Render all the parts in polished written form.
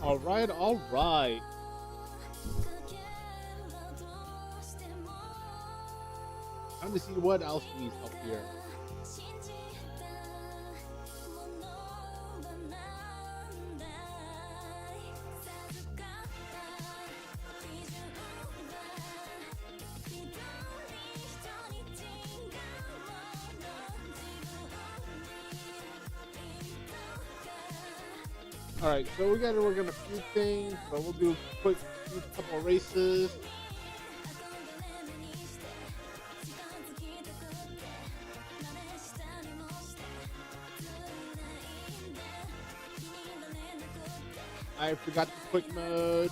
Alright, alright. Time to see what else needs help here. Alright, so we're gonna work on a few things, but we'll do a quick couple of races. I forgot the quick mode.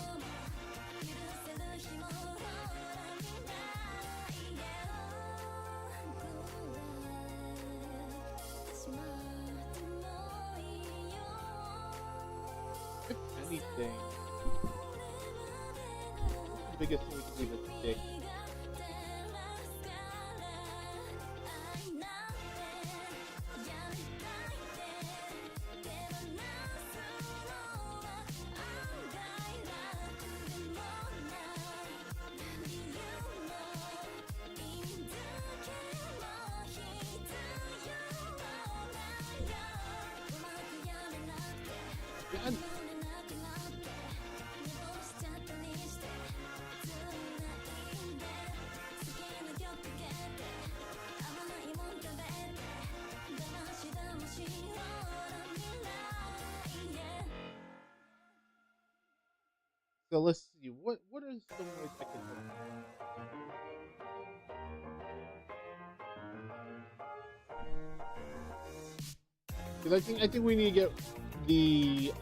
If anything, the biggest thing we can do today. And so let's see, what are some ways I can do? Because I think we need to get the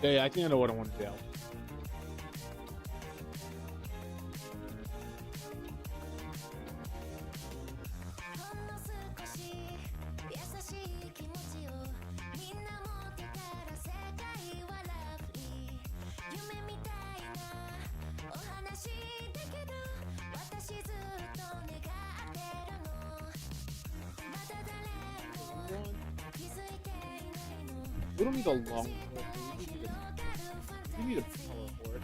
yeah, I think I know what I want to do. We don't need a long horse. We need a power horse.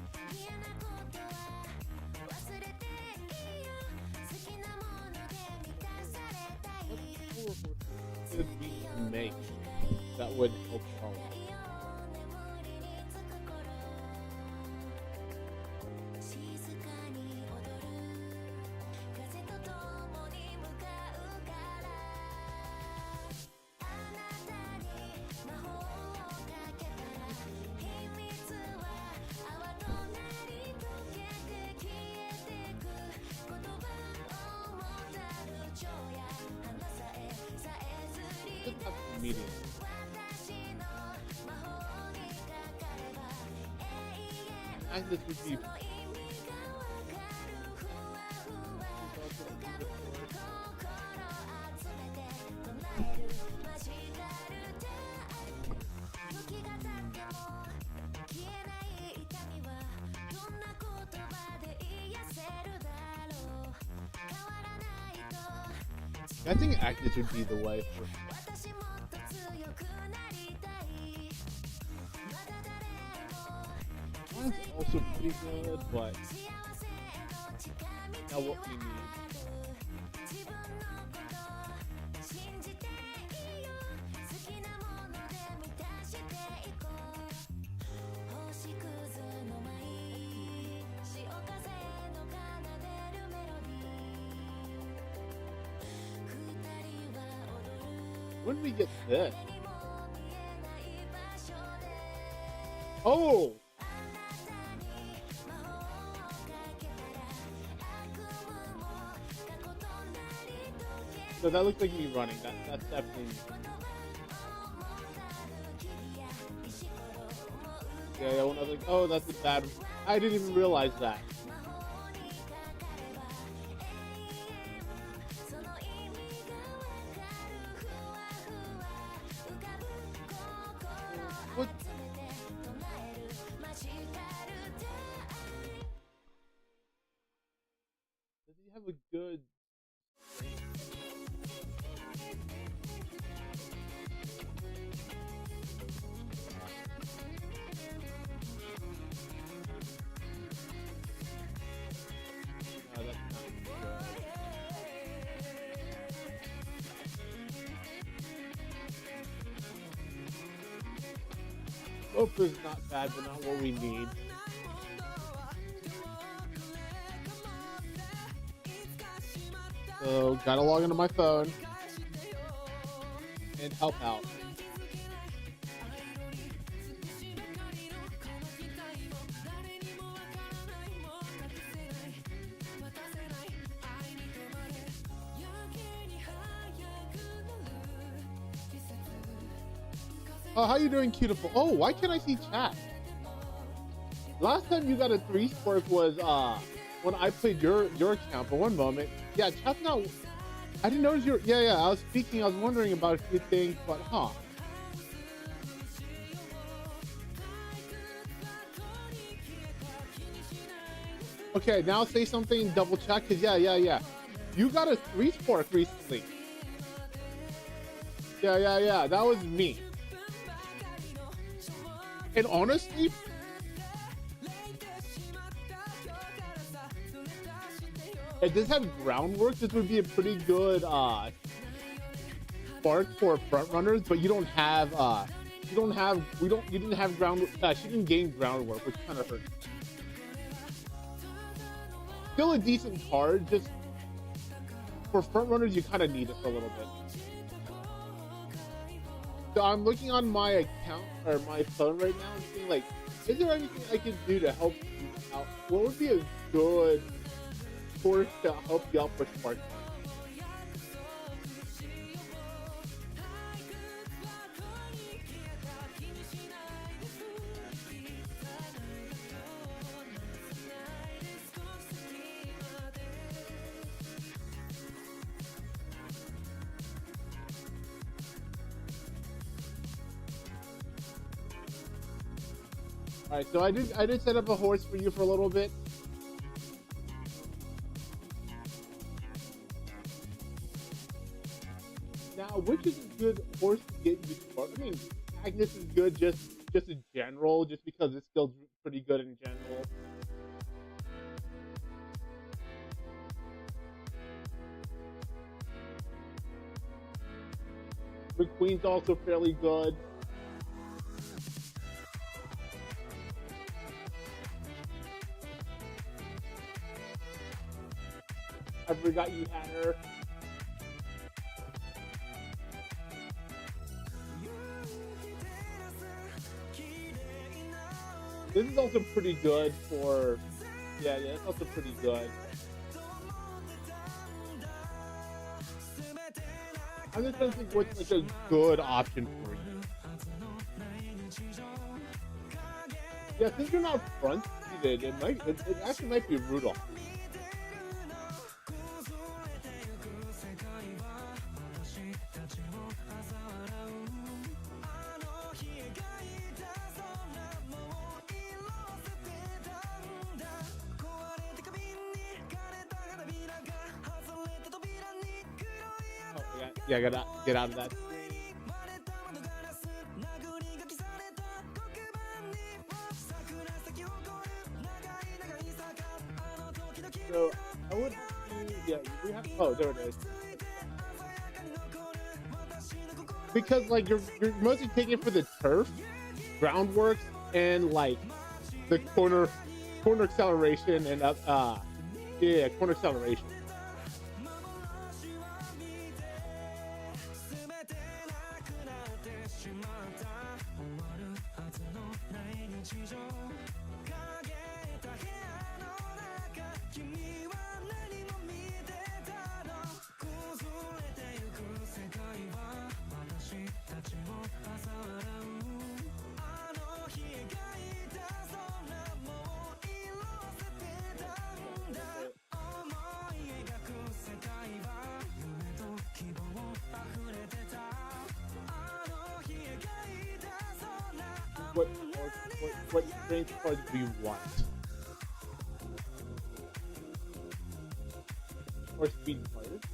What power horse could we make that would help Paul? Medium. I think this would be I think Agnes would be the way for Mine's also pretty good, but now what we need. When did we get this? Oh! So that looks like me running. That's definitely me. Yeah, when I was like, oh, that's a bad. I didn't even realize that. What? Does he have a good? Rope is not bad, but not what we need. So, gotta log into my phone and help out. Oh, how you doing, Cutiful? Oh, why can't I see chat? Last time you got a 3-spark was when I played your account. But one moment, yeah, chat's not. I didn't notice your. Yeah. I was speaking. I was wondering about a few things, but huh. Okay, now say something. Double check, cause yeah. You got a 3-spark recently. Yeah. That was me. And honestly, if this had groundwork, this would be a pretty good spark for front runners. But you don't have you didn't have groundwork. She didn't gain groundwork, which kind of hurt. Still a decent card, just for front runners, you kind of need it for a little bit. So I'm looking on my account or my phone right now and seeing like, is there anything I can do to help you out? What would be a good course to help you out for Spark? Alright, so I did set up a horse for you for a little bit. Now, which is a good horse to get you Spark? I mean, Agnes is good just in general, just because it's still pretty good in general. McQueen's also fairly good. I forgot you had her. This is also pretty good for. Yeah, it's also pretty good. I'm just trying to think what's like a good option for you. Yeah, since you're not front seated, it actually might be Rudolph. Yeah, get out of that. So I would, yeah, we have. Oh, there it is. Because like you're mostly taking it for the turf, groundwork, and like the corner acceleration and corner acceleration. What strength cards do you want? Or speed cards?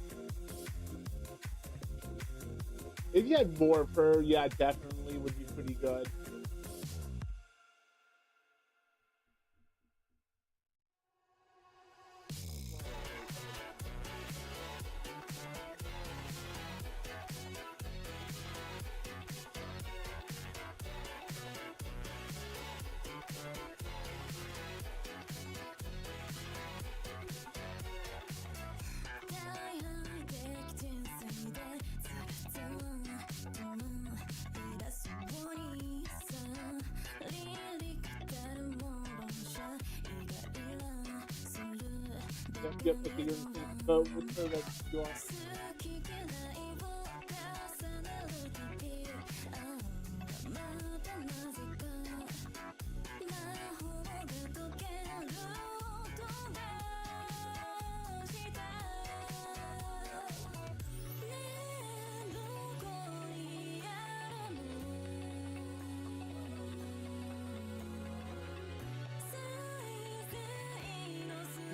If you had more of her, yeah, definitely would be pretty good. Yep, yep. Okay, you're in sync. So which way that you are?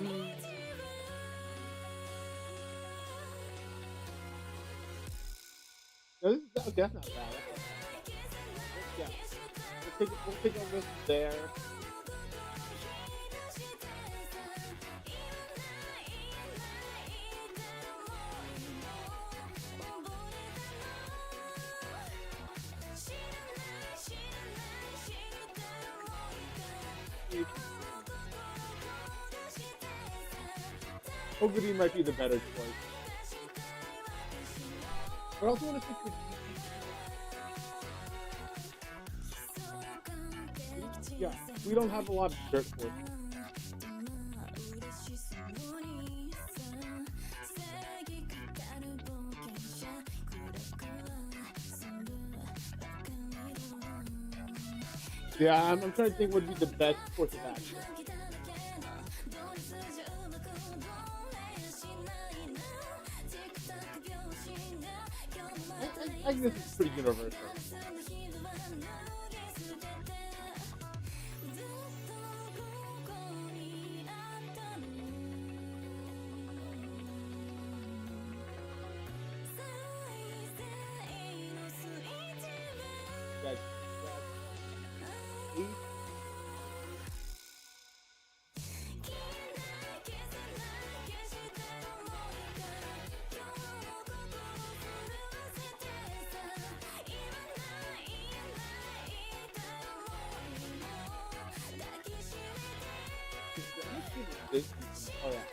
Mm. No, okay, that's not bad. That's not bad. Yeah, we'll take a risk there. Ogre might be the better choice. But I also want to stick with yeah, we don't have a lot of dirt forces. Yeah, I'm trying to think what would be the best course of action. I think this is pretty universal. That's eight. Oh yeah.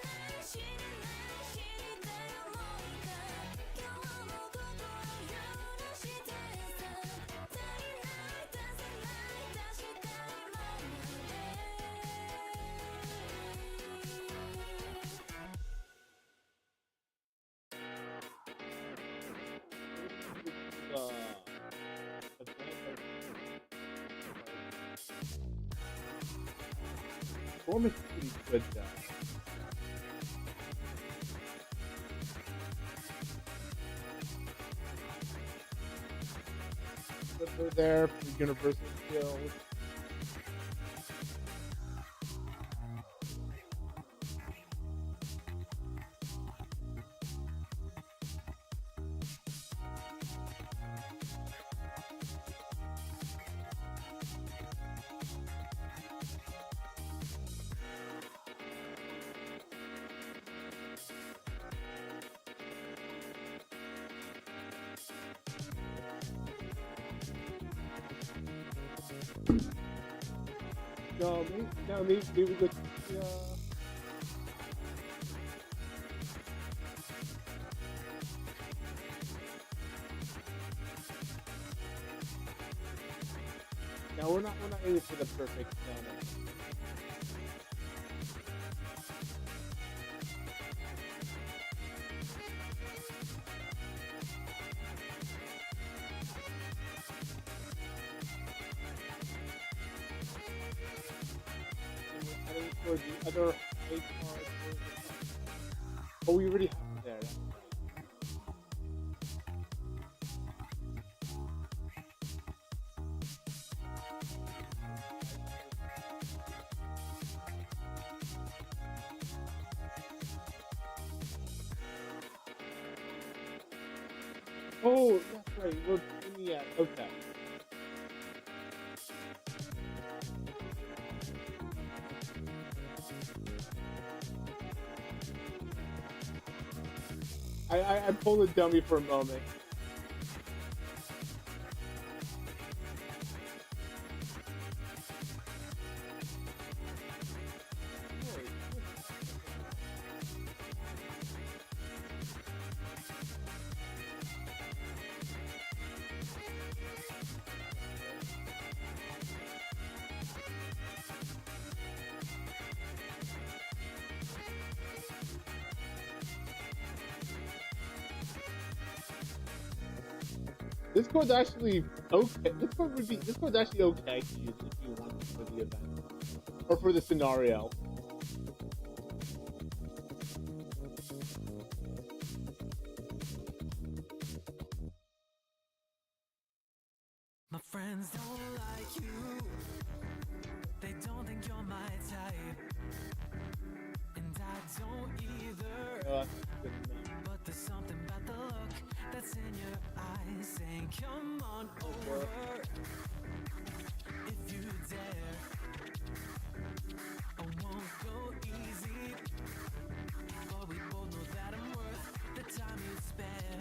Uh, Form is pretty good though. They're there for universal skills. No, maybe we go to no, we're not aiming for the perfect heading for the other high card. Oh, we already have it there. That's right. Oh, that's right. We're aiming at okay. I pulled a dummy for a moment. This card's actually okay. This card's actually okay to use if you want it for the event or for the scenario. My friends don't like you. They don't think you're my type, and I don't either. But there's something about the look that's in your eyes saying, come on over. If you dare, I won't go easy, but we both know that I'm worth the time you spare.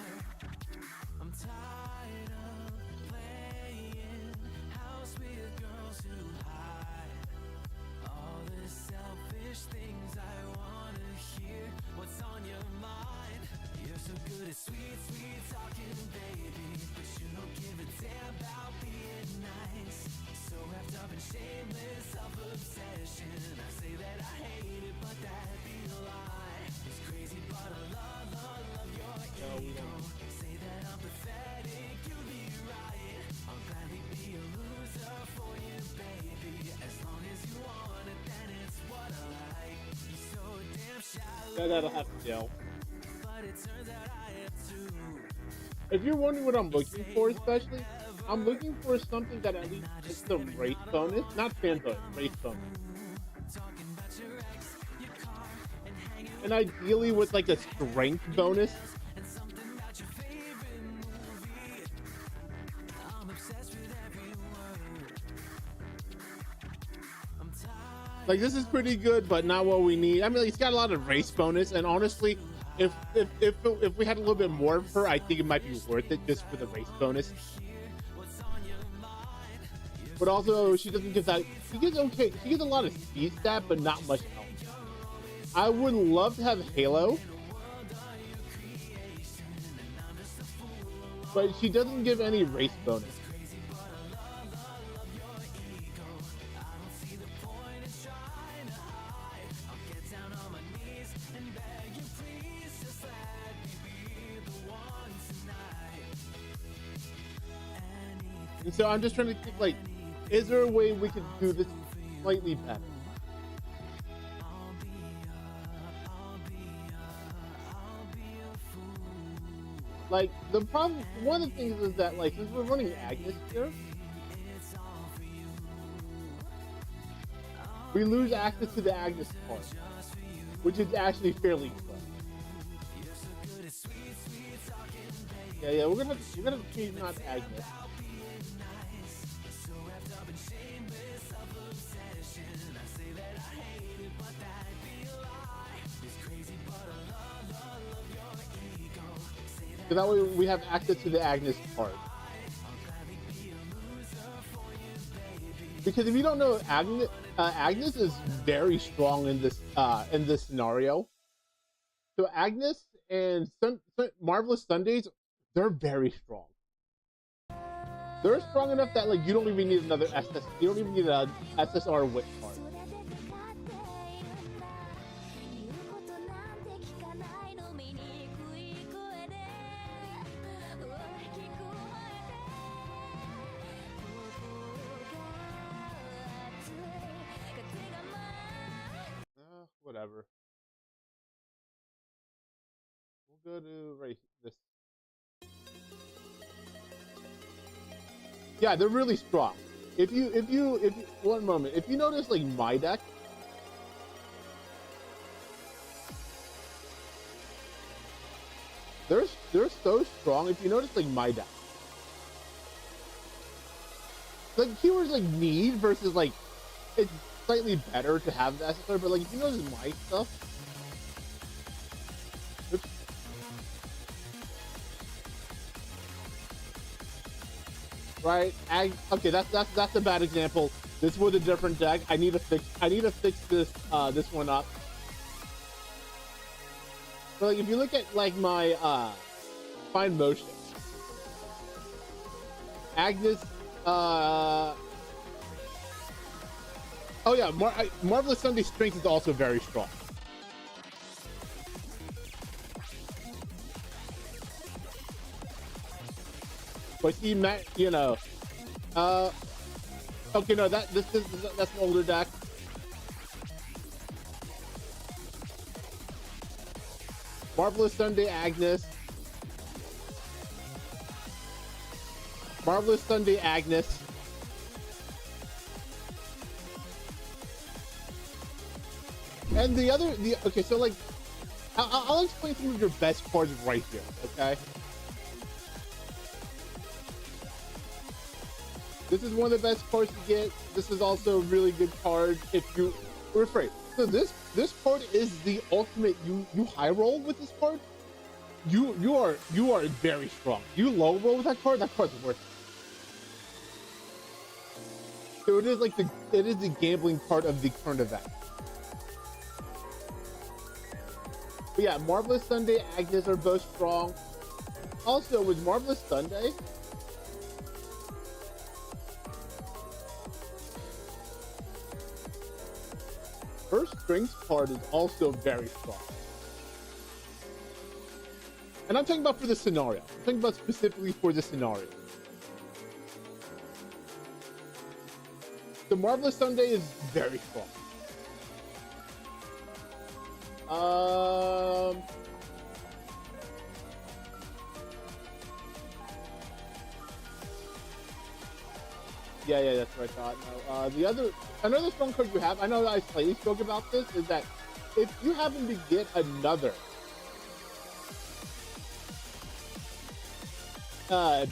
I'm tired of playing house with girls who hide all the selfish things. I wanna hear what's on your mind. You're so good at sweet, sweet talking, baby, but you don't give a damn about being nice. So wrapped up in shameless self-obsession, I say that I hate it, but that'd be a lie. It's crazy, but I love your ego. Say that I'm pathetic, you'd be right. I'll gladly be a loser for you, baby. As long as you want it, then it's what I like. You're so damn shallow. Yeah, that'll have to deal. But it turns out I am too. If you're wondering what I'm looking for, especially, I'm looking for something that at least hits the race bonus, not fan bonus, race bonus. And ideally with like a strength bonus. Like, this is pretty good, but not what we need. I mean, it's got a lot of race bonus, and honestly, if we had a little bit more of her, I think it might be worth it just for the race bonus. But also, she doesn't give that. She gets okay. She gets a lot of speed stat, but not much else. I would love to have Halo, but she doesn't give any race bonus. And so I'm just trying to think, like, is there a way we could do this slightly better? Like, the problem, one of the things is that, like, since we're running Agnes here, we lose access to the Agnes part, which is actually fairly fun. Yeah, we're gonna change not Agnes. So that way we have access to the Agnes part. Because if you don't know, Agnes is very strong in this scenario. So Agnes and Marvelous Sundays, they're very strong. They're strong enough that, like, you don't even need another SS. You don't even need an SSR wit card. Whatever. We'll go to race this. Yeah, they're really strong. If you one moment, if you notice, like, my deck, they're so strong. If you notice, like, my deck, like, keywords like need versus, like, it's slightly better to have the SSR, but, like, if you notice my stuff, oops. Right? Okay, that's a bad example. This was a different deck. I need to fix this this one up. But, like, if you look at, like, my Fine Motion, Agnes, oh yeah, Marvelous Sunday Strength is also very strong. but he meant, you know, uh, okay, no, that's an older deck. Marvelous Sunday Agnes. Marvelous Sunday Agnes. And okay, so like, I'll explain some of your best cards right here, okay? This is one of the best cards to get. This is also a really good card if you refrain. So this card is the ultimate. You high roll with this card. You are very strong. You low roll with that card. That card's worth it. So it is like the gambling part of the current event. But yeah, Marvelous Sunday, Agnes are both strong. Also, with Marvelous Sunday, her strength card is also very strong. And I'm talking about for the scenario. I'm talking about specifically for the scenario. The Marvelous Sunday is very strong. Yeah, that's what I thought. No, another strong card you have, I know that I slightly spoke about this, is that if you happen to get another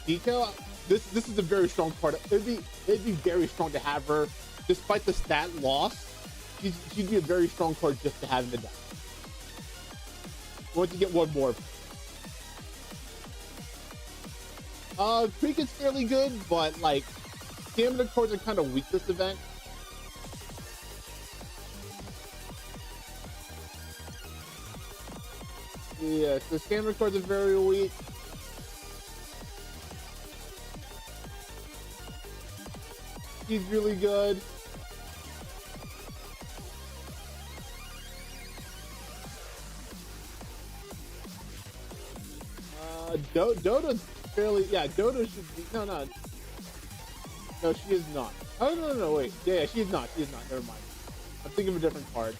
detail, this is a very strong card. It'd be very strong to have her, despite the stat loss. She'd be a very strong card just to have in the deck. Once you get one more. Creek is fairly good, but like stamina cards are kind of weak this event. Yeah, so stamina cards are very weak. He's really good. Dota's fairly, yeah, Dota should be, no, she is not. Oh, no, wait. Yeah, she is not, never mind. I'm thinking of a different card.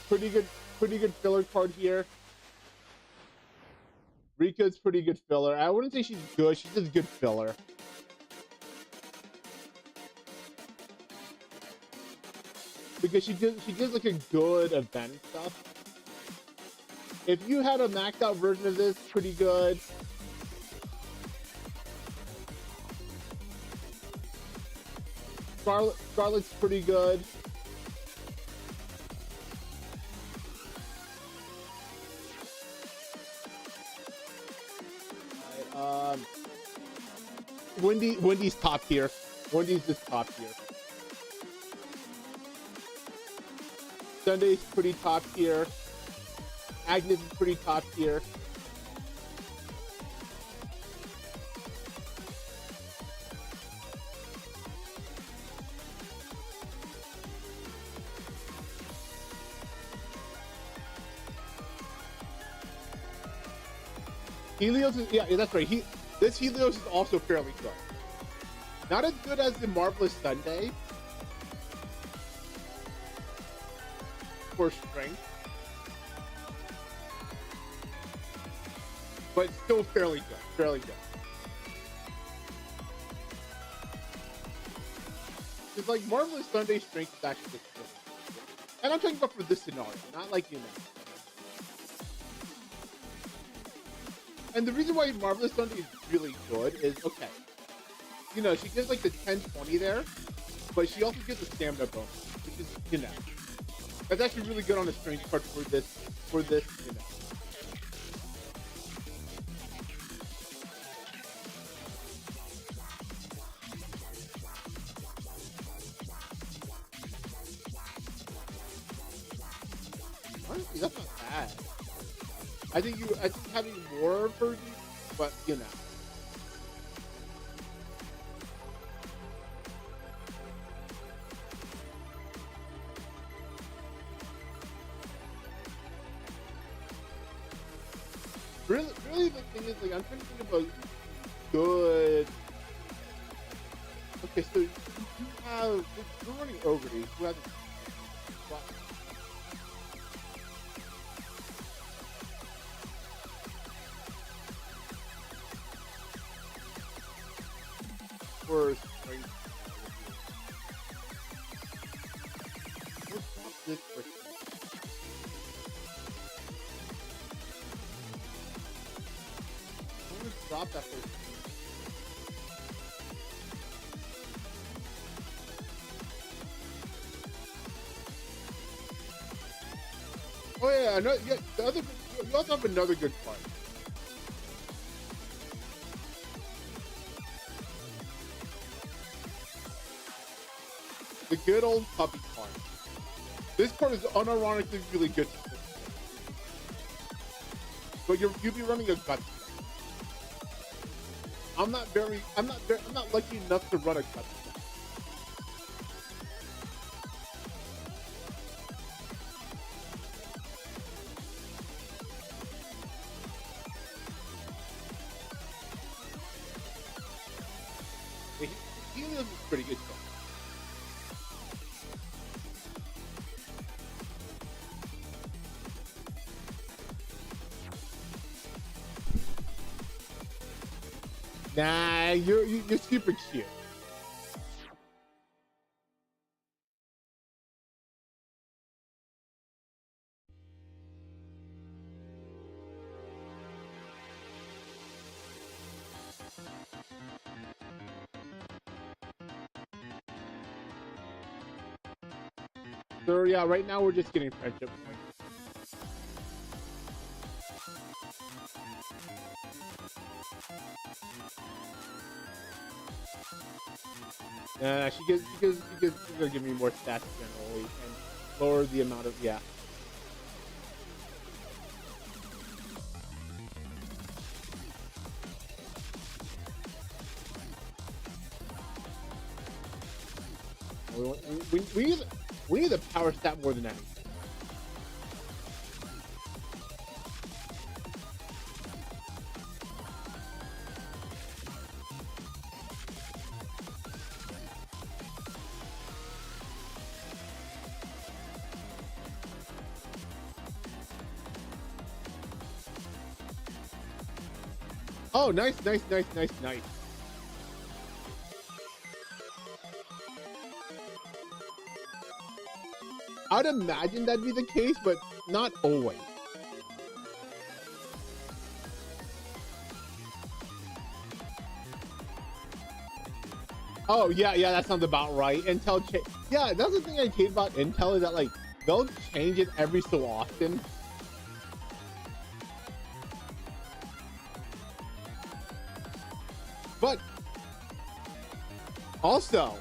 Pretty good filler card here. Rika's pretty good filler. I wouldn't say she's good, she's just good filler. Because she gives like a good event stuff. If you had a maxed out version of this, pretty good. Scarlet's pretty good. Right, Wendy's top tier. Wendy's just top tier. Sunday's pretty top tier. Agnes is pretty top tier. Helios is, yeah, that's right. This Helios is also fairly good. Not as good as the Marvelous Sunday for strength, but still fairly good. It's like Marvelous Sunday strength is actually good. And I'm talking about for this scenario, not like, you know. And the reason why Marvelous Sunday is really good is, okay, you know, she gives like the 10-20 there, but she also gives a stamina bonus, which is, you know, that's actually really good on the strength card for this, you know. Honestly, that's not bad. I think having more versions, but you know. really the thing is, like, I'm trying to think of a good. Okay, so you have you're running Ogre. Who has first? Right? Let's drop this first. Let's drop that first. Oh yeah, no, yeah. The other, you also have another good part. The good old puppy card. This card is unironically really good. But you'd be running a gut. I'm not lucky enough to run a gut. Helios is pretty good. Nah, you're super cute. So yeah, right now we're just getting friendship points. She's gonna give me more stats generally and lower the amount of yeah. We need the power stat more than anything. Oh, nice. I'd imagine that'd be the case, but not always. Oh yeah, that sounds about right. Yeah, that's the thing I hate about Intel is that like they'll change it every so often. But also,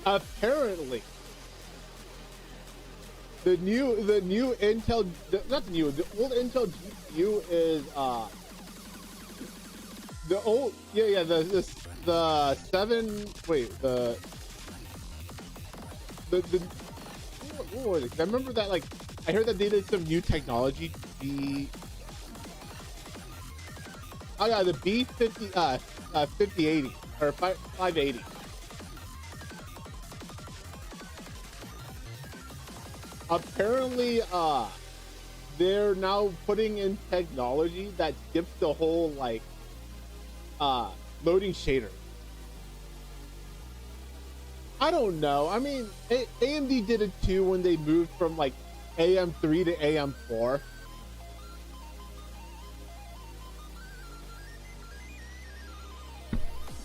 apparently, the new Intel, not the new, the old Intel GPU is the old the 7 wait the what was it? I remember that like I heard that they did some new technology. The B50 5080 or 580. Apparently, they're now putting in technology that skips the whole like loading shader. I don't know. I mean, AMD did it too when they moved from like AM3 to AM4.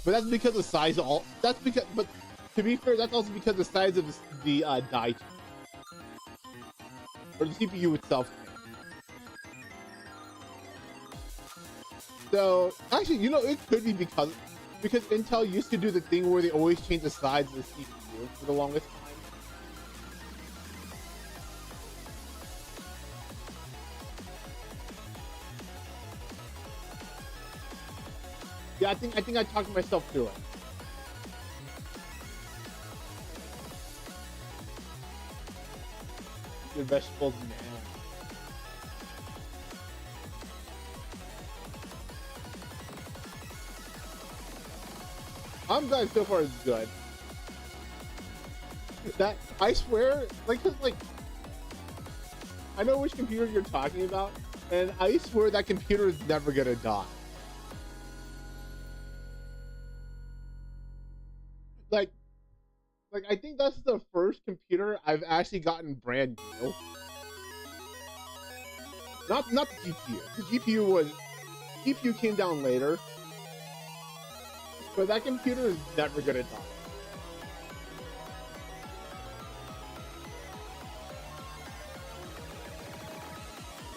But that's because the size of all. That's because, but to be fair, that's also because the size of the die or the CPU itself. So actually, you know, it could be because Intel used to do the thing where they always change the size of the CPU for the longest time. Yeah, I think I talked myself through it. Your vegetables, man. I'm glad so far it's good. That I swear, like, 'cause, like, I know which computer you're talking about, and I swear that computer is never gonna die. Like, I think that's the first computer I've actually gotten brand new. Not the GPU. The GPU came down later, but that computer is never gonna die.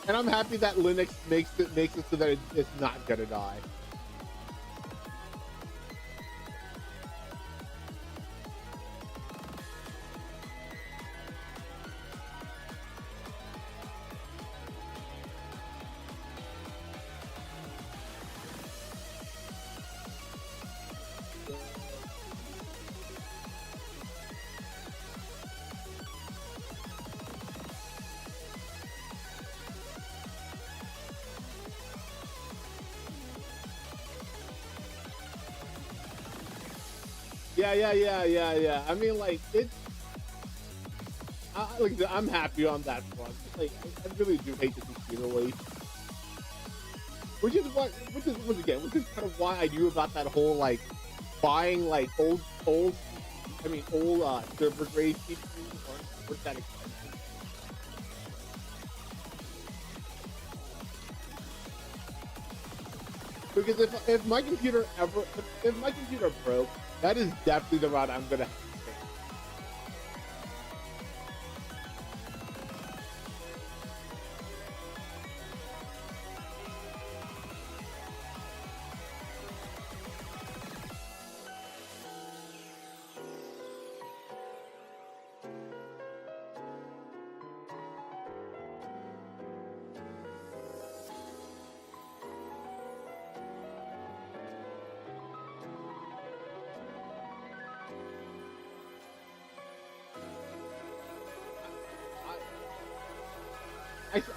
And I'm happy that Linux makes it so that it's not gonna die. Yeah. I mean, like, it's. Like, I'm happy on that front. Like, I really do hate the computer waste. Which is kind of why I knew about that whole, like, buying, like, old server grade CPUs aren't that expensive. Because if my computer if my computer broke, that is definitely the route I'm gonna have to take.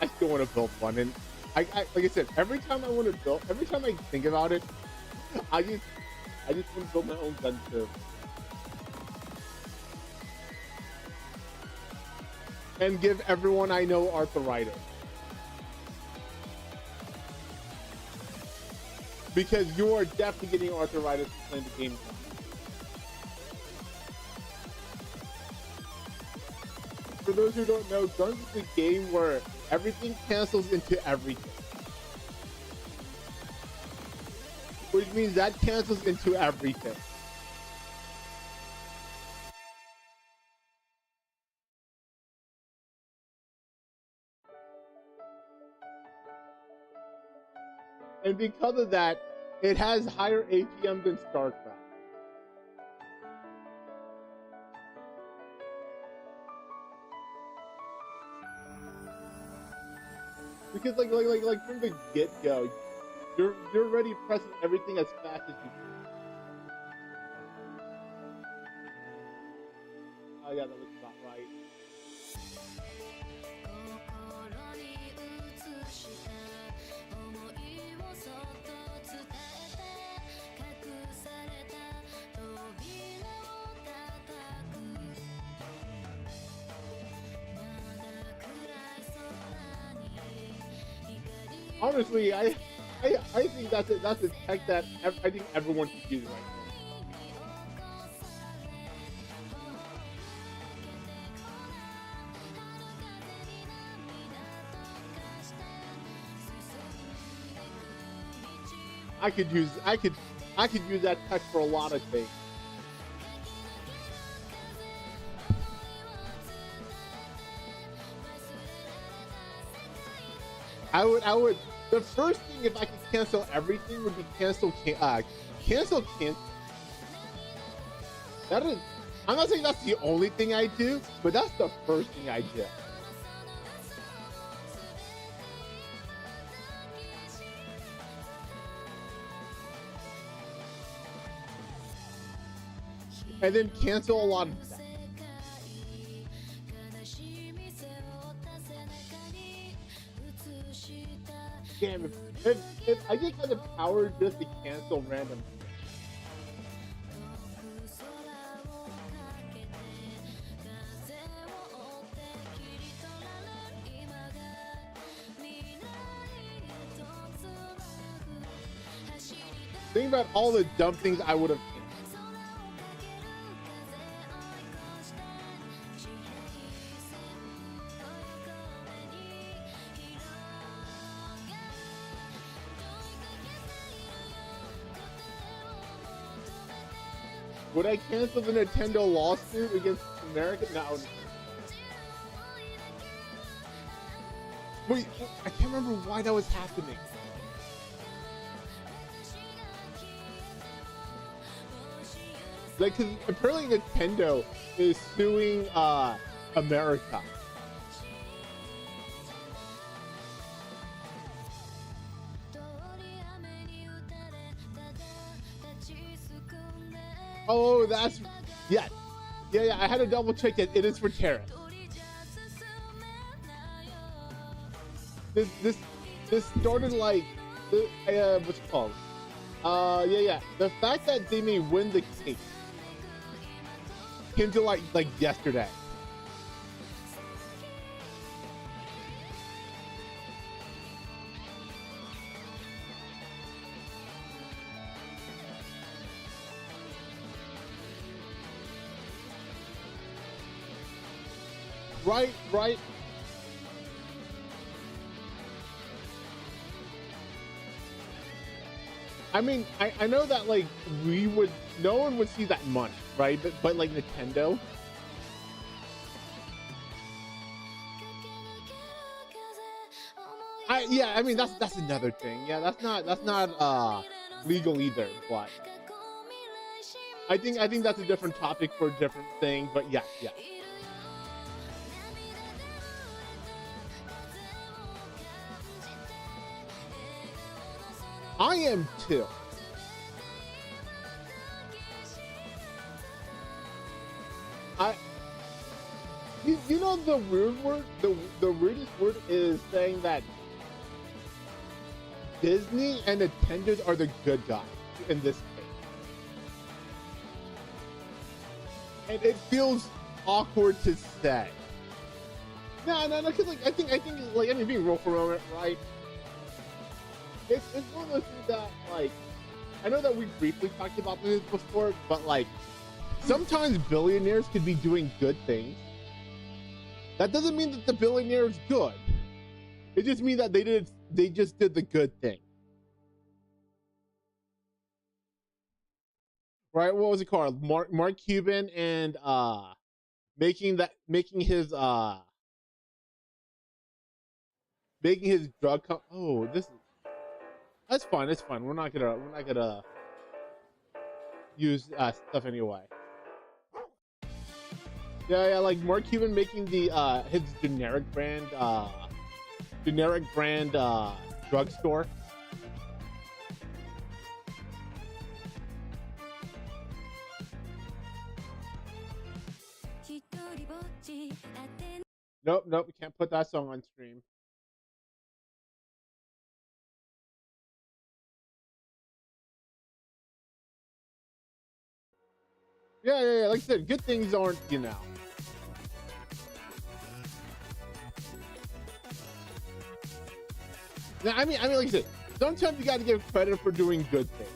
I still want to build one, and like I said, every time I think about it, I just want to build my own gun server and give everyone I know arthritis, because you are definitely getting arthritis playing the game. For those who don't know, Guns is a game where everything cancels into everything. Which means that cancels into everything. And because of that, it has higher APM than StarCraft. Because like from the get go, you're already pressing everything as fast as you can. Oh yeah, that looks about right. Honestly, I think that's a tech that I think everyone should use right now. I could use that tech for a lot of things. I would. The first thing, if I could cancel everything, would be cancel. That is. I'm not saying that's the only thing I do, but that's the first thing I do. And then cancel a lot of that. Damn, if I just had the power just to cancel random things. Think about all the dumb things I would have. Would I cancel the Nintendo lawsuit against America? No. Wait, I can't remember why that was happening. Like, cause apparently Nintendo is suing America. Oh, that's yeah. I had to double check that it is for tariffs. This started like what's it called? Yeah. The fact that they may win the case came to like yesterday. Right. I mean, I know that like no one would see that money, right? But like Nintendo. I mean that's another thing. Yeah, that's not legal either, but I think that's a different topic for a different thing, but yeah. I am too. You know the weird word, the weirdest word is saying that Disney and Nintendo are the good guys in this case. And it feels awkward to say. No, because like I think like I mean being real for a moment, right? It's one of those things that like I know that we briefly talked about this before, but like sometimes billionaires could be doing good things. That doesn't mean that the billionaire is good. It just means that they just did the good thing. Right? What was it called? Mark Cuban and making his drug oh, that's fine. It's fine. We're not gonna use stuff anyway. Yeah, like Mark Cuban making the his generic brand drugstore. Nope, we can't put that song on stream. Yeah. Like I said, good things aren't, you know. Now, I mean, like I said, sometimes you got to give credit for doing good things.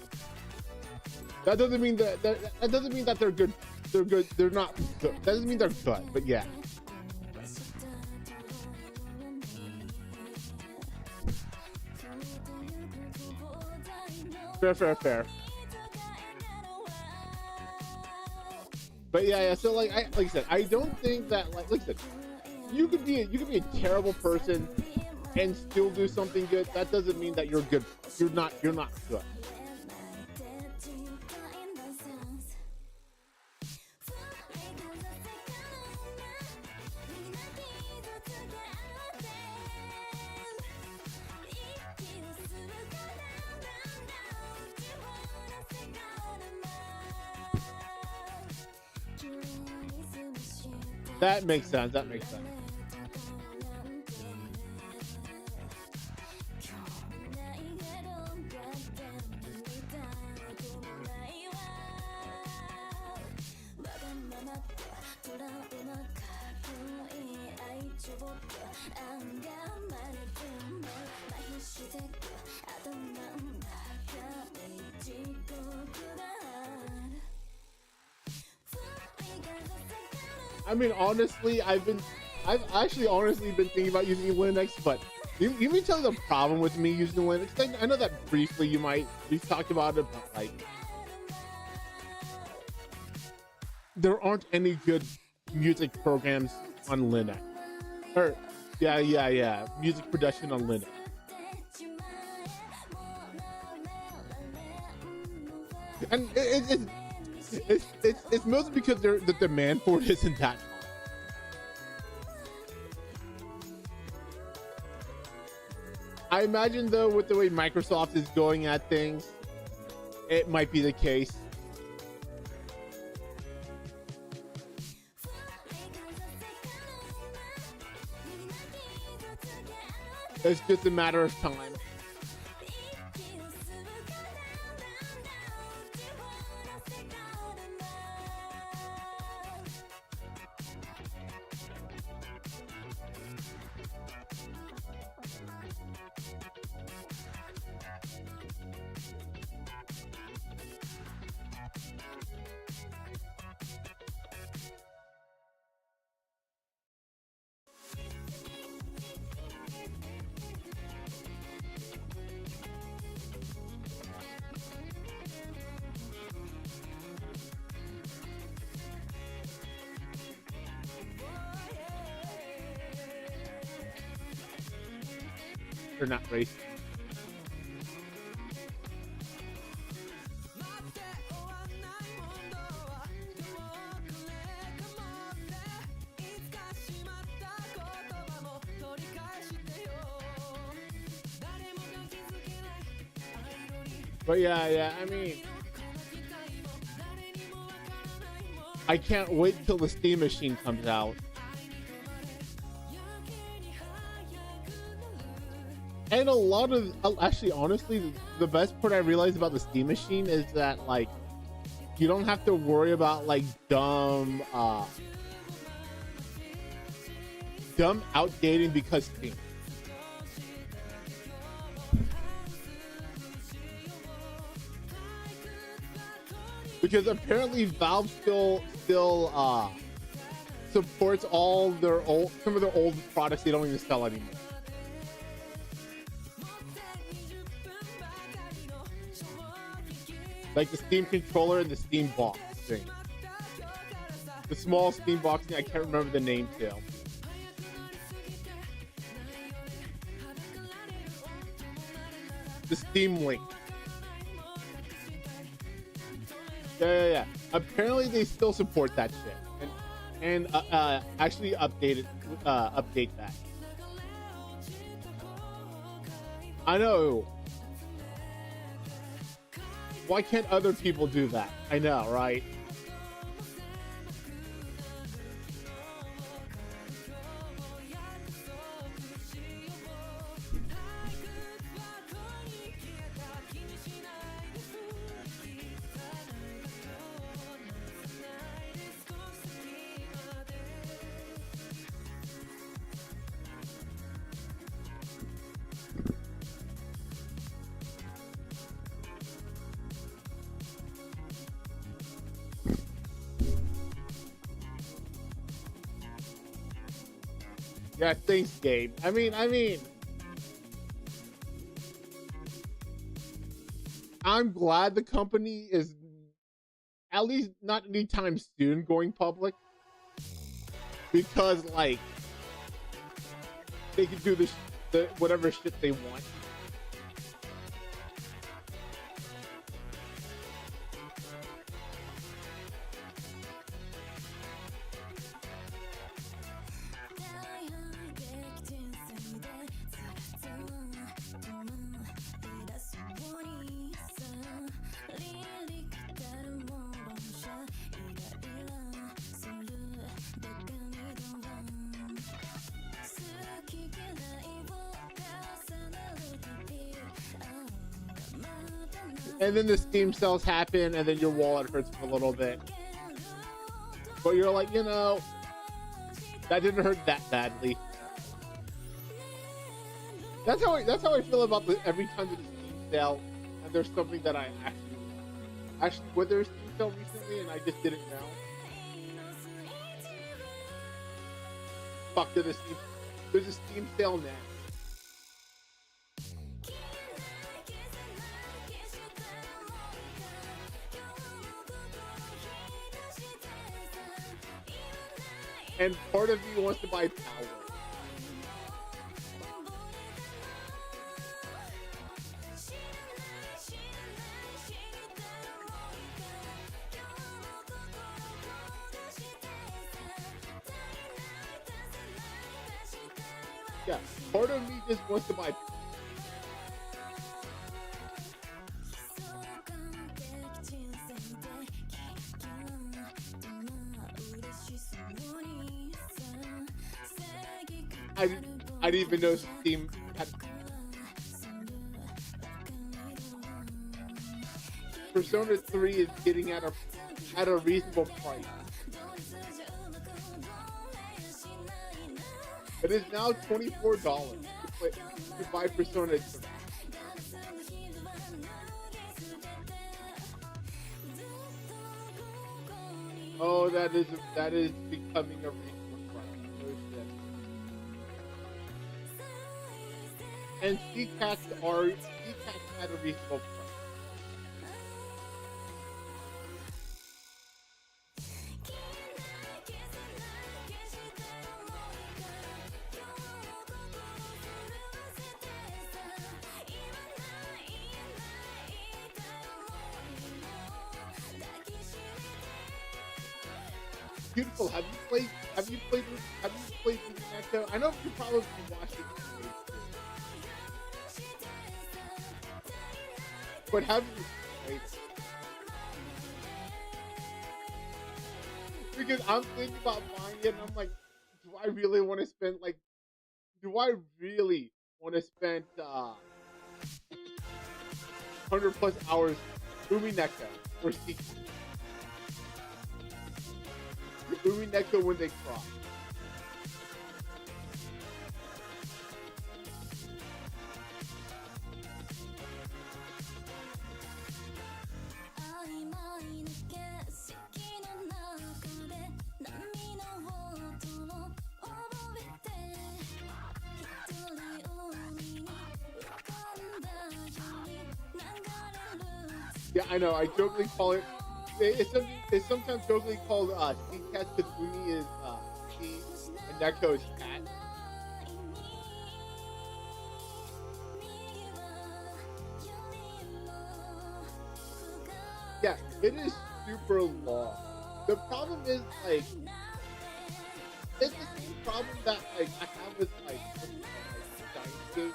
That doesn't mean that doesn't mean that they're good. They're good. They're not good. That doesn't mean they're good. But yeah. Fair. But yeah. So like I said, I don't think that like I said, you could be a terrible person and still do something good. That doesn't mean that you're good. You're not good. That makes sense. I mean, honestly, I've actually honestly been thinking about using Linux, but you may tell the problem with me using Linux. I know that briefly we've talked about it, but like, there aren't any good music programs on Linux. Or, yeah, music production on Linux. And it's mostly because the demand for it isn't that high. I imagine though, with the way Microsoft is going at things, it might be the case. It's just a matter of time. They're not racist. But yeah, I mean, I can't wait till the Steam Machine comes out. And a lot of, actually, honestly, the best part I realized about the Steam Machine is that, like, you don't have to worry about, like, dumb outdating because Steam. Because apparently Valve still supports all their some of their old products they don't even sell anymore. Like the Steam controller and the Steam box thing. The small Steam box thing, I can't remember the name too. The Steam Link. Yeah. Apparently they still support that shit. And actually update that. I know. Why can't other people do that? I know, right? Yeah, thanks, Gabe. I mean, I'm glad the company is at least not anytime soon going public, because like they can do the whatever shit they want. And then the Steam sales happen, and then your wallet hurts for a little bit. But you're like, you know, that didn't hurt that badly. That's how I feel about every time there's a Steam sale, and there's something that I actually whether there's a Steam sale recently and I just didn't know. Fuck, there's a Steam sale now. And part of me wants to buy Power. Yeah, part of me just wants to buy. I didn't even know Steam had. Persona 3 is getting at a reasonable price. It is now $24 to buy Persona 3. Oh, that is becoming a reasonable price. No shit. And C-Cats at a reasonable price. Beautiful. Have you played Echo? I know you probably watched it, but have you played it? Because I'm thinking about buying it, and I'm like, do I really want to spend 100 plus hours Umineko or Seeking? Umineko when they cross. Yeah, I know. I jokingly call it. It's sometimes jokingly called Sea Cats because Umi is sea and Neko is cat. Yeah, it is super long. The problem is it's the same problem that I have with Giant Gate.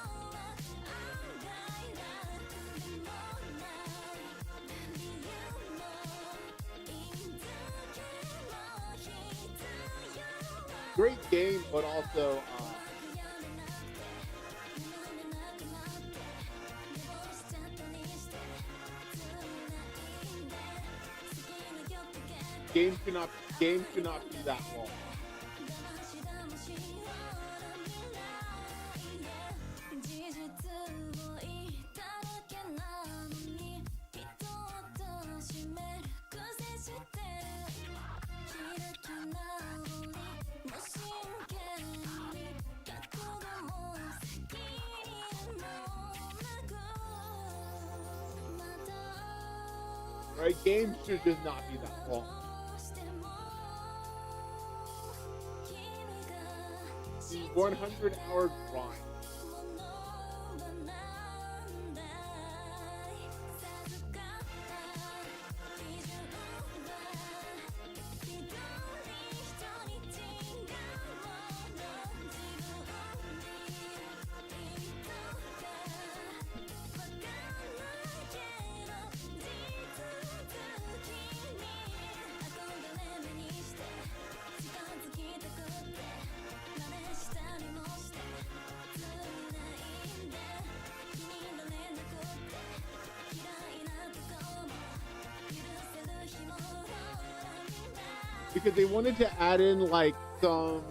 Great game, but also game should not be that long. Right, games should just not be that long. The 100-hour grind. Because they wanted to add in some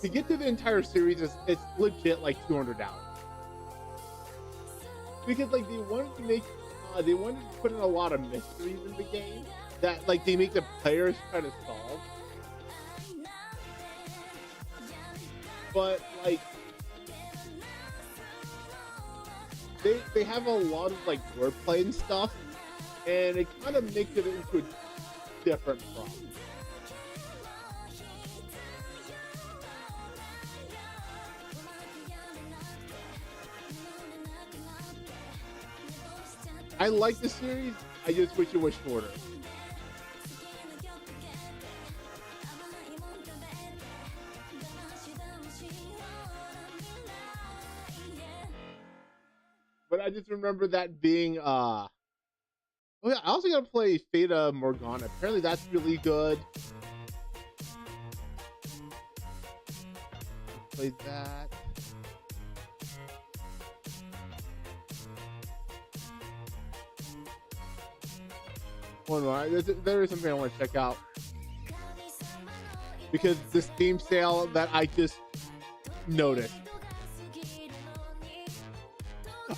to get through the entire series it's legit like $200. Because they wanted to put in a lot of mysteries in the game that they make the players try to solve. but like they have a lot of like wordplay and stuff, and it kind of makes it into a different problem. I like the series. I just wish it was shorter. But I just remember that being oh yeah, I also gotta play Fata Morgana. Apparently that's really good. Played that. Hold on, there is something I want to check out. Because this Steam sale that I just noticed.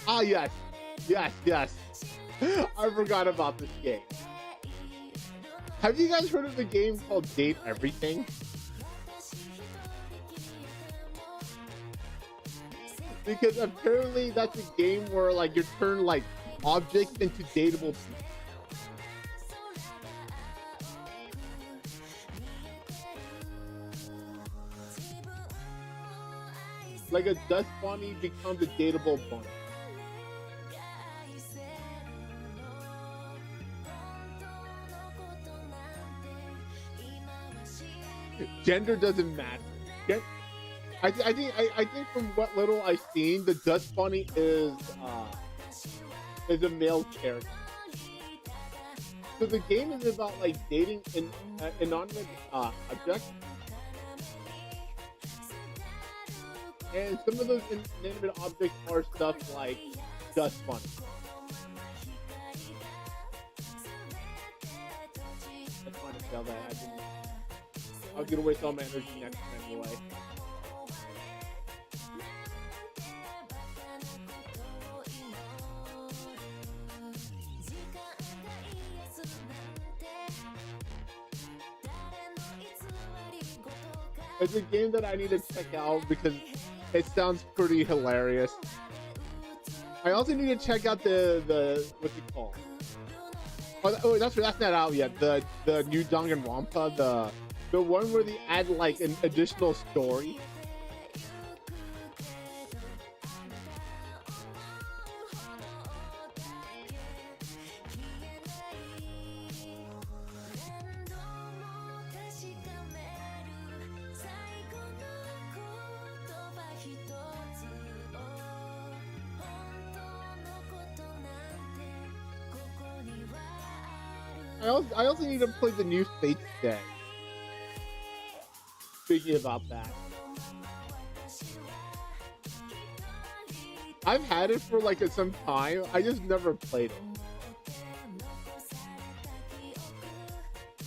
Ah, yes. Yes, yes. I forgot about this game. Have you guys heard of the game called Date Everything? Because apparently that's a game where like you turn like objects into dateable people. Like a dust bunny becomes a dateable bunny. Gender doesn't matter. I think from what little I've seen, the dust bunny is a male character. So the game is about like dating an inanimate object. And some of those inanimate objects are stuff like dust bunny. That's fine to tell that. I was gonna waste all my energy next time anyway. It's a game that I need to check out because it sounds pretty hilarious. I also need to check out the what's it called? Oh, that's not out yet. The new Danganronpa, the one where they add like an additional story. I also need to play the new Fate Stay. Speaking about that, I've had it for like some time. I just never played it.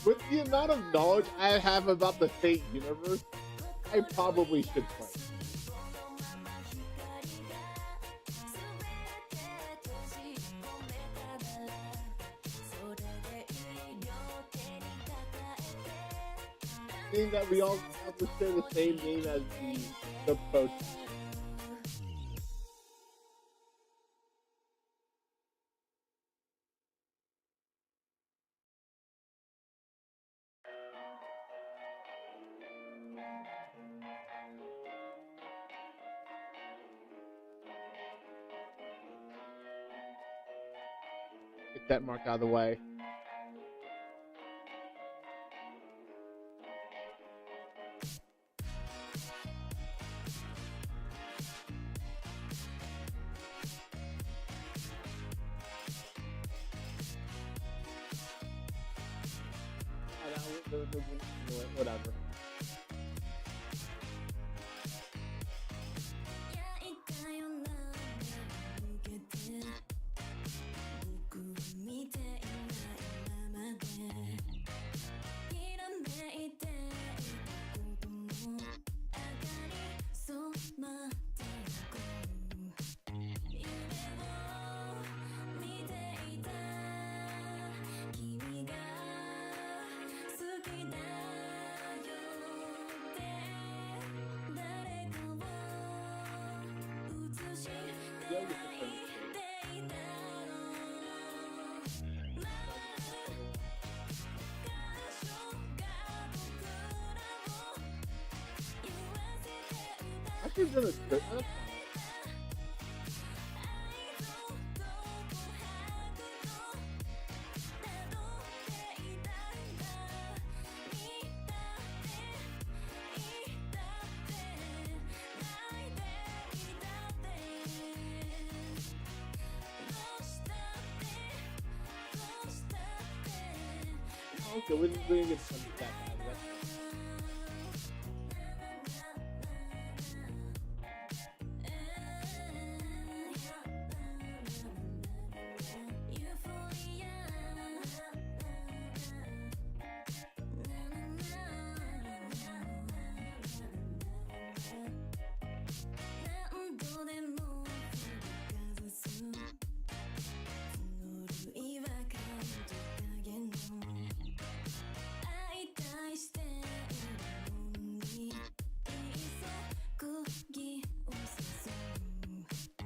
With the amount of knowledge I have about the Fate universe, I probably should play it. Seeing that we all have to share the same name as the post. Get that mark out of the way. Whatever. guess we're gonna good. Okay, we're gonna get some of that bad.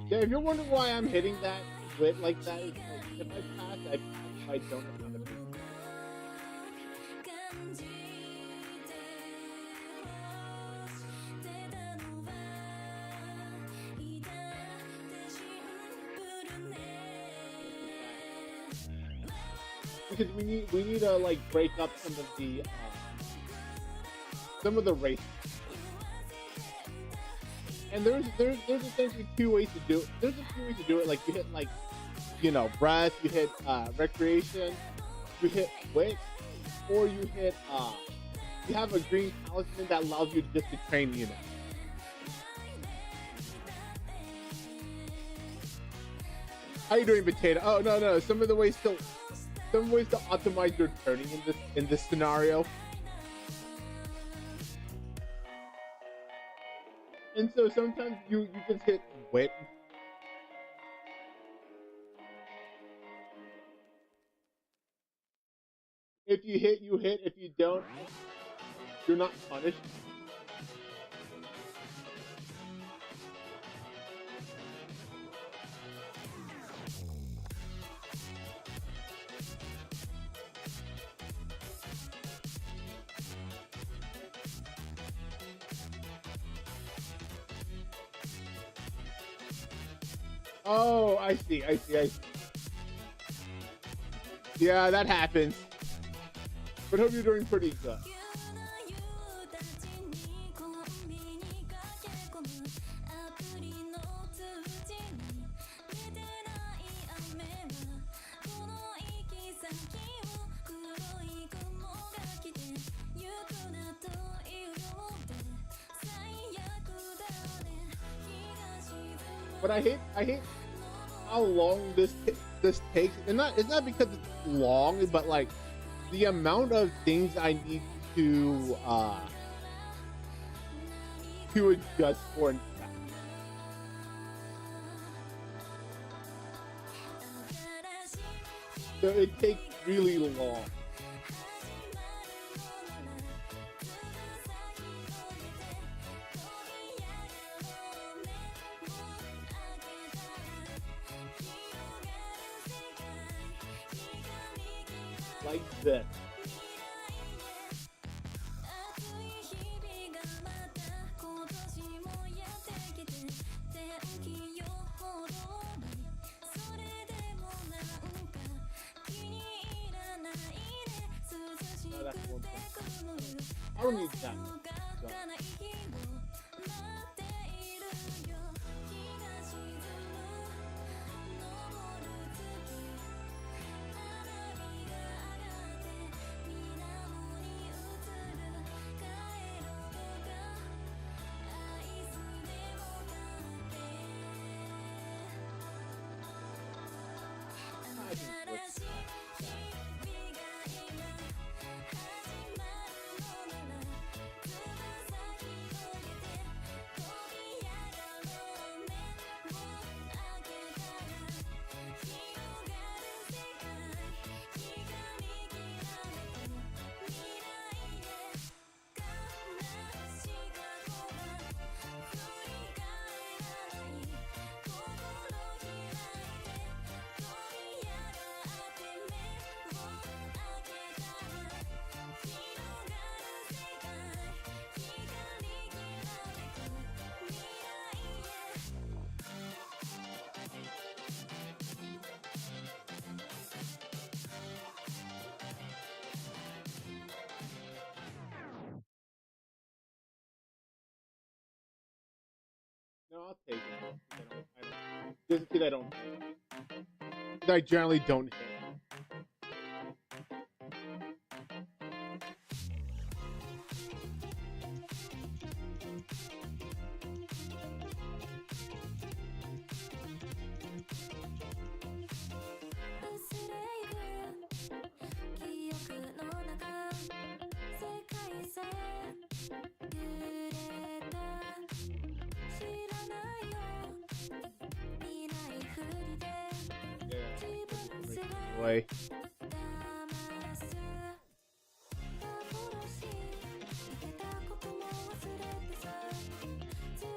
Yeah, if you're wondering why I'm hitting that wit like that, it's like if I pass, I don't know how to beat. Because we need to like break up some of the races. And there's essentially two ways to do it. There's a few ways to do it. Like you hit like, you know, breath, you hit recreation, you hit wit, or you hit you have a green talisman that allows you just to train units. How you doing, potato? Oh no, some ways to optimize your turning in this scenario. And so sometimes you just hit wit. If you hit, you hit. If you don't, you're not punished. Oh, I see. Yeah, that happens. But hope you're doing pretty good. But I hate how long this takes. And it's not because it's long, but like the amount of things I need to adjust for. So it takes really long. Like this. I don't need that. So. No, I'll take it. There's a kid I don't hate. That I generally don't hate. Anyway.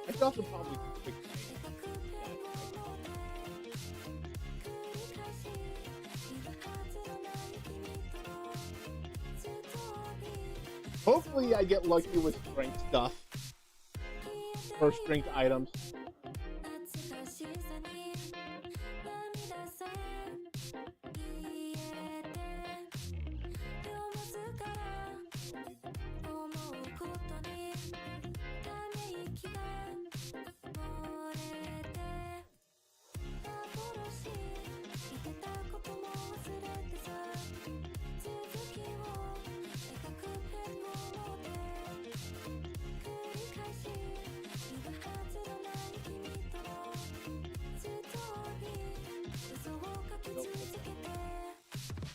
I could also probably fix Hopefully I get lucky with strength stuff. Or strength items.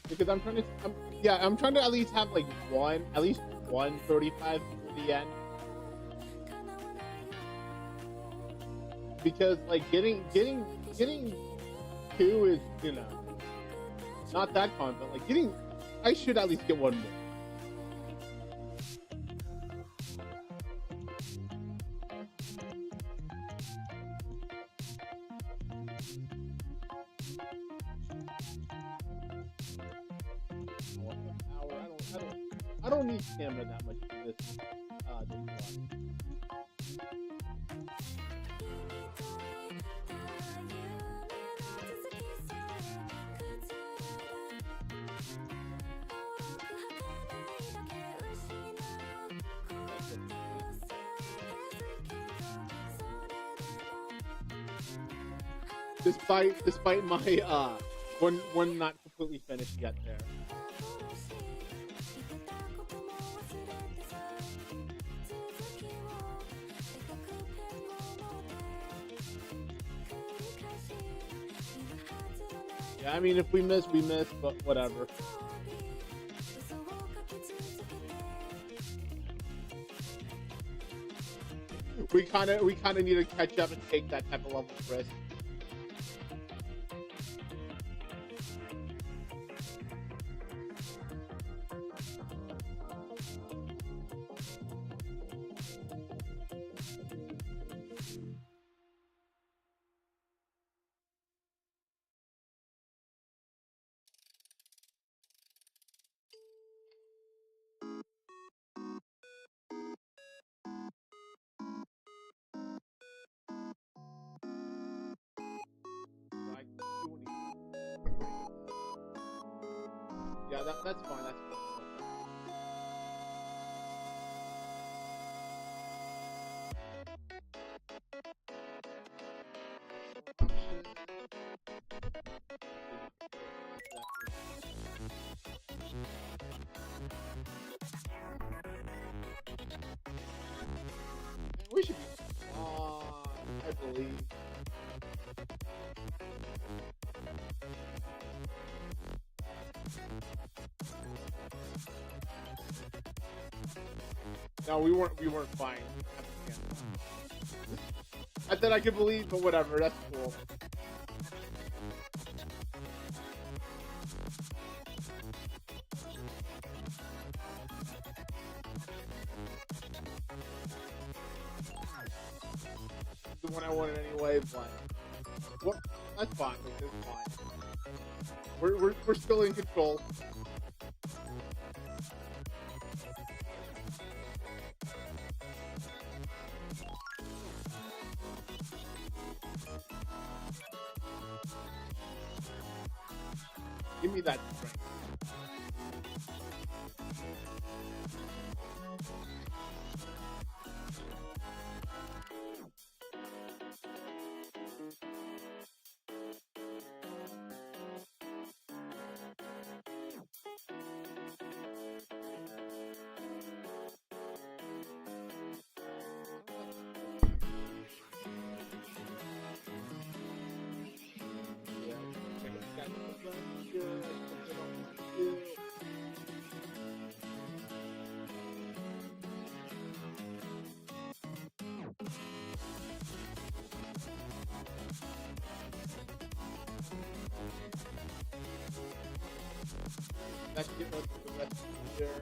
Because I'm trying to at least have like at least one 35 to the end. Because like getting two is, you know, not that common, but like I should at least get one more. I don't need stamina that much for this one. Despite my one not completely finished yet there. Yeah, I mean if we miss, we miss, but whatever. We kinda need to catch up and take that type of level of risk. Yeah, that's fine. That's fine. We should be I believe. No, we weren't fine. I thought I could believe, but whatever, that's cool. The one I wanted anyway, but what? That's fine. It's fine. We're still in control. Give me that strength. good. Something I don't want to do. Let's get one for the rest of the year.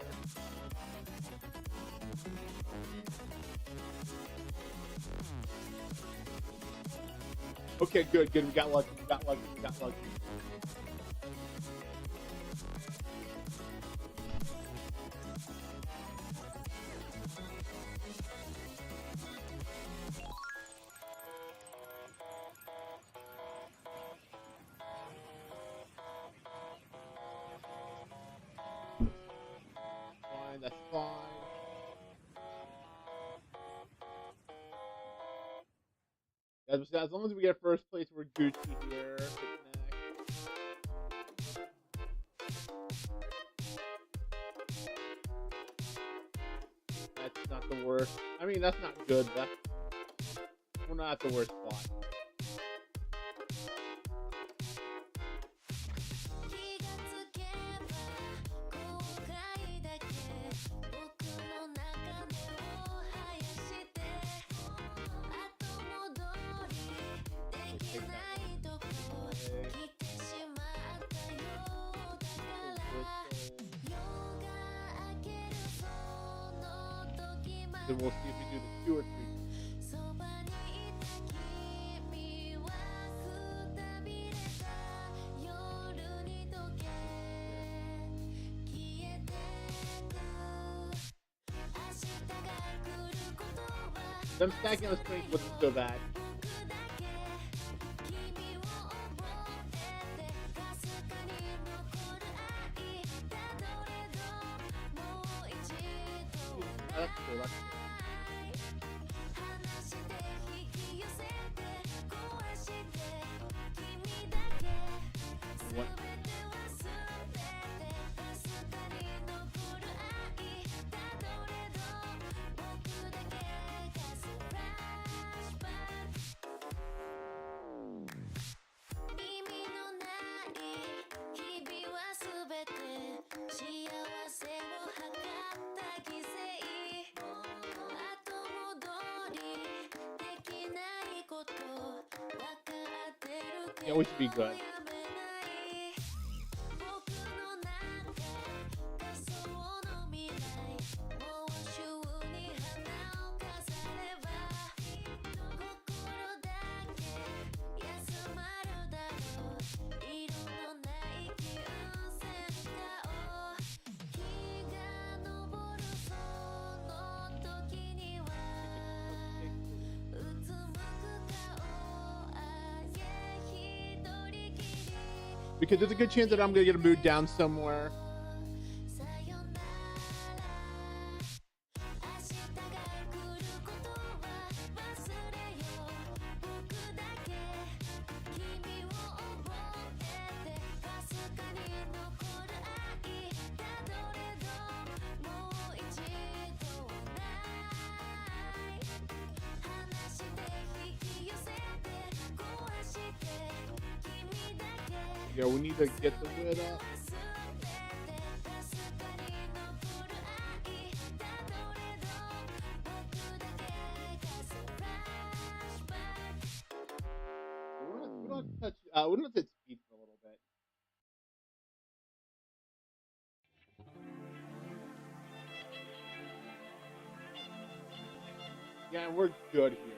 Okay, good, good. We got lucky. We got lucky. We got lucky. Fine, that's fine. As long as we get first place, we're Gucci here. That's not the worst. I mean, that's not good. We're not at the worst spot. Then we'll see if we do the 2 or 3. Them stacking on the strings wasn't so bad. That's cool, that's cool. What? Yeah, we should be good. Because there's a good chance that I'm gonna get moved down somewhere. Yeah, we need to get the lid up. We don't touch. We don't touch speed for a little bit. Yeah, and we're good here.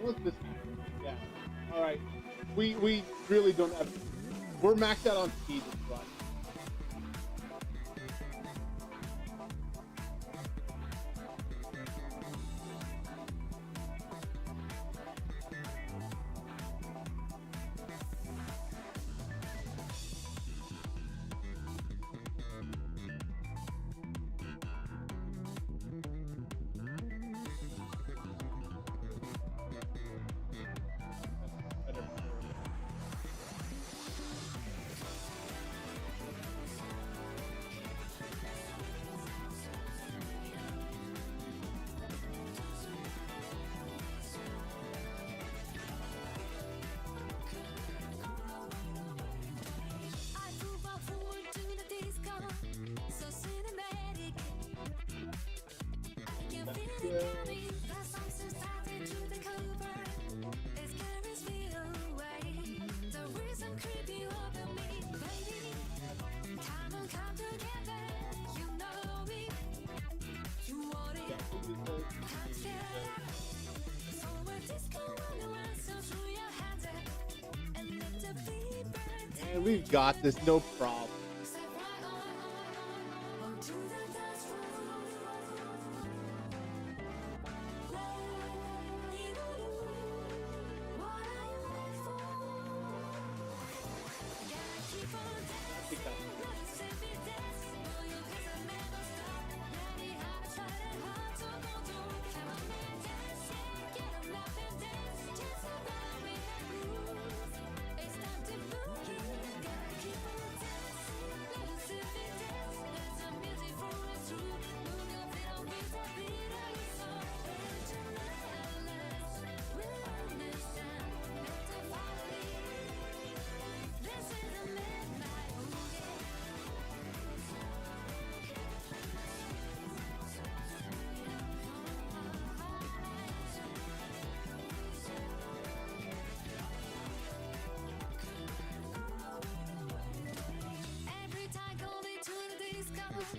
What's this? Yeah. All right. We really don't have. We're maxed out on speed this run. And we've got this, no problem.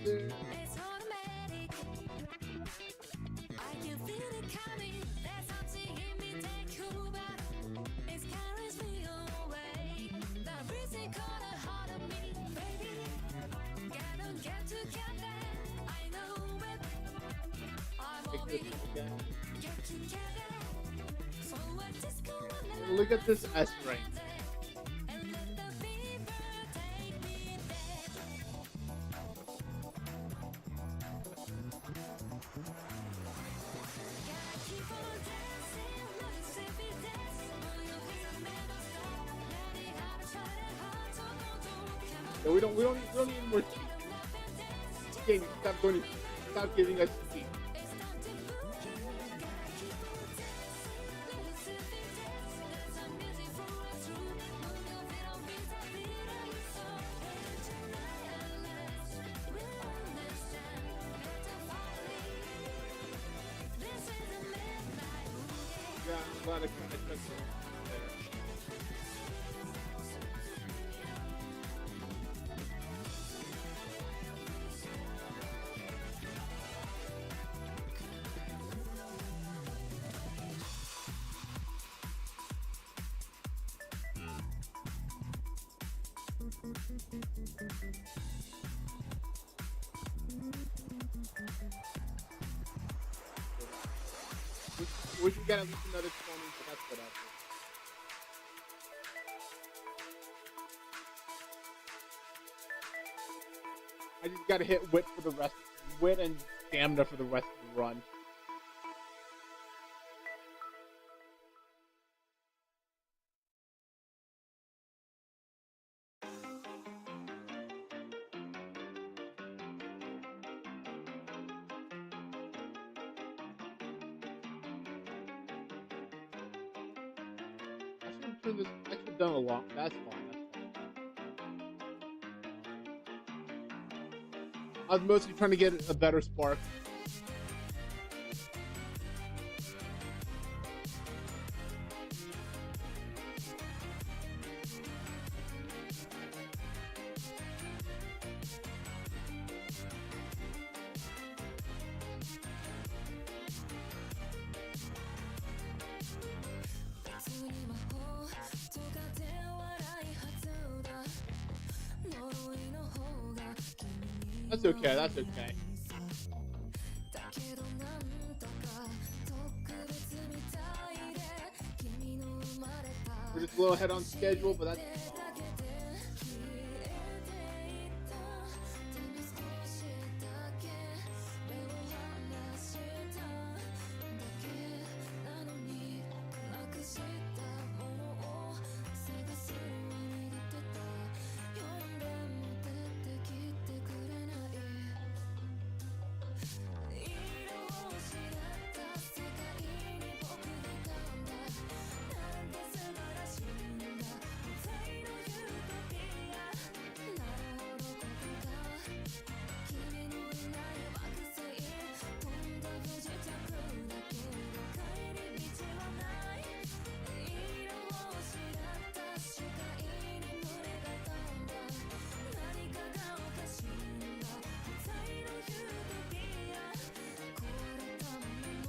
It's automatic. I can feel it coming. There's something in me take over. It carries me away. The reason gonna heart of me, baby. Gotta get together. I know it. I won't be get together. So a disco on the Look at this S rank. No, we don't need more cheats. Game, stop giving us cheats. Yeah, I'm glad I took it. We should get at least another 20, so that's what I think. I just gotta hit wit and stamina for the rest of the run. I should have done a lot. That's fine. I was mostly trying to get a better spark. That's okay, that's okay. We're just a little ahead on schedule, but that's fine.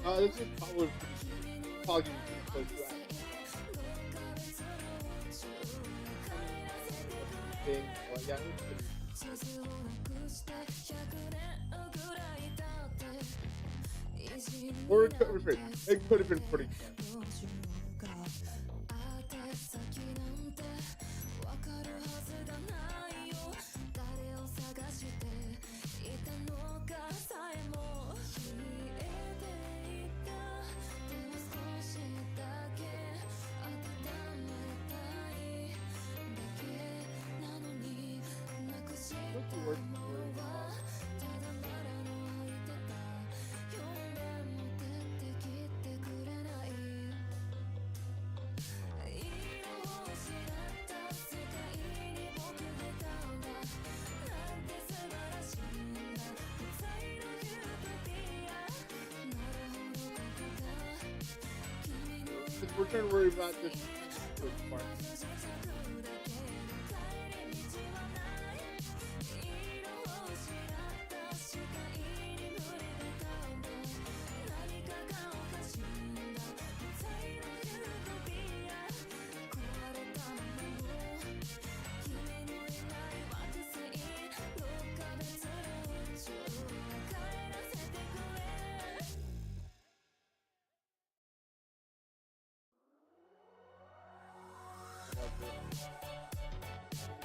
This is probably probably close to that. Thing, but yeah, it was pretty. Or it could have been pretty close. What's the worst story about? Because we're trying to worry about this first part.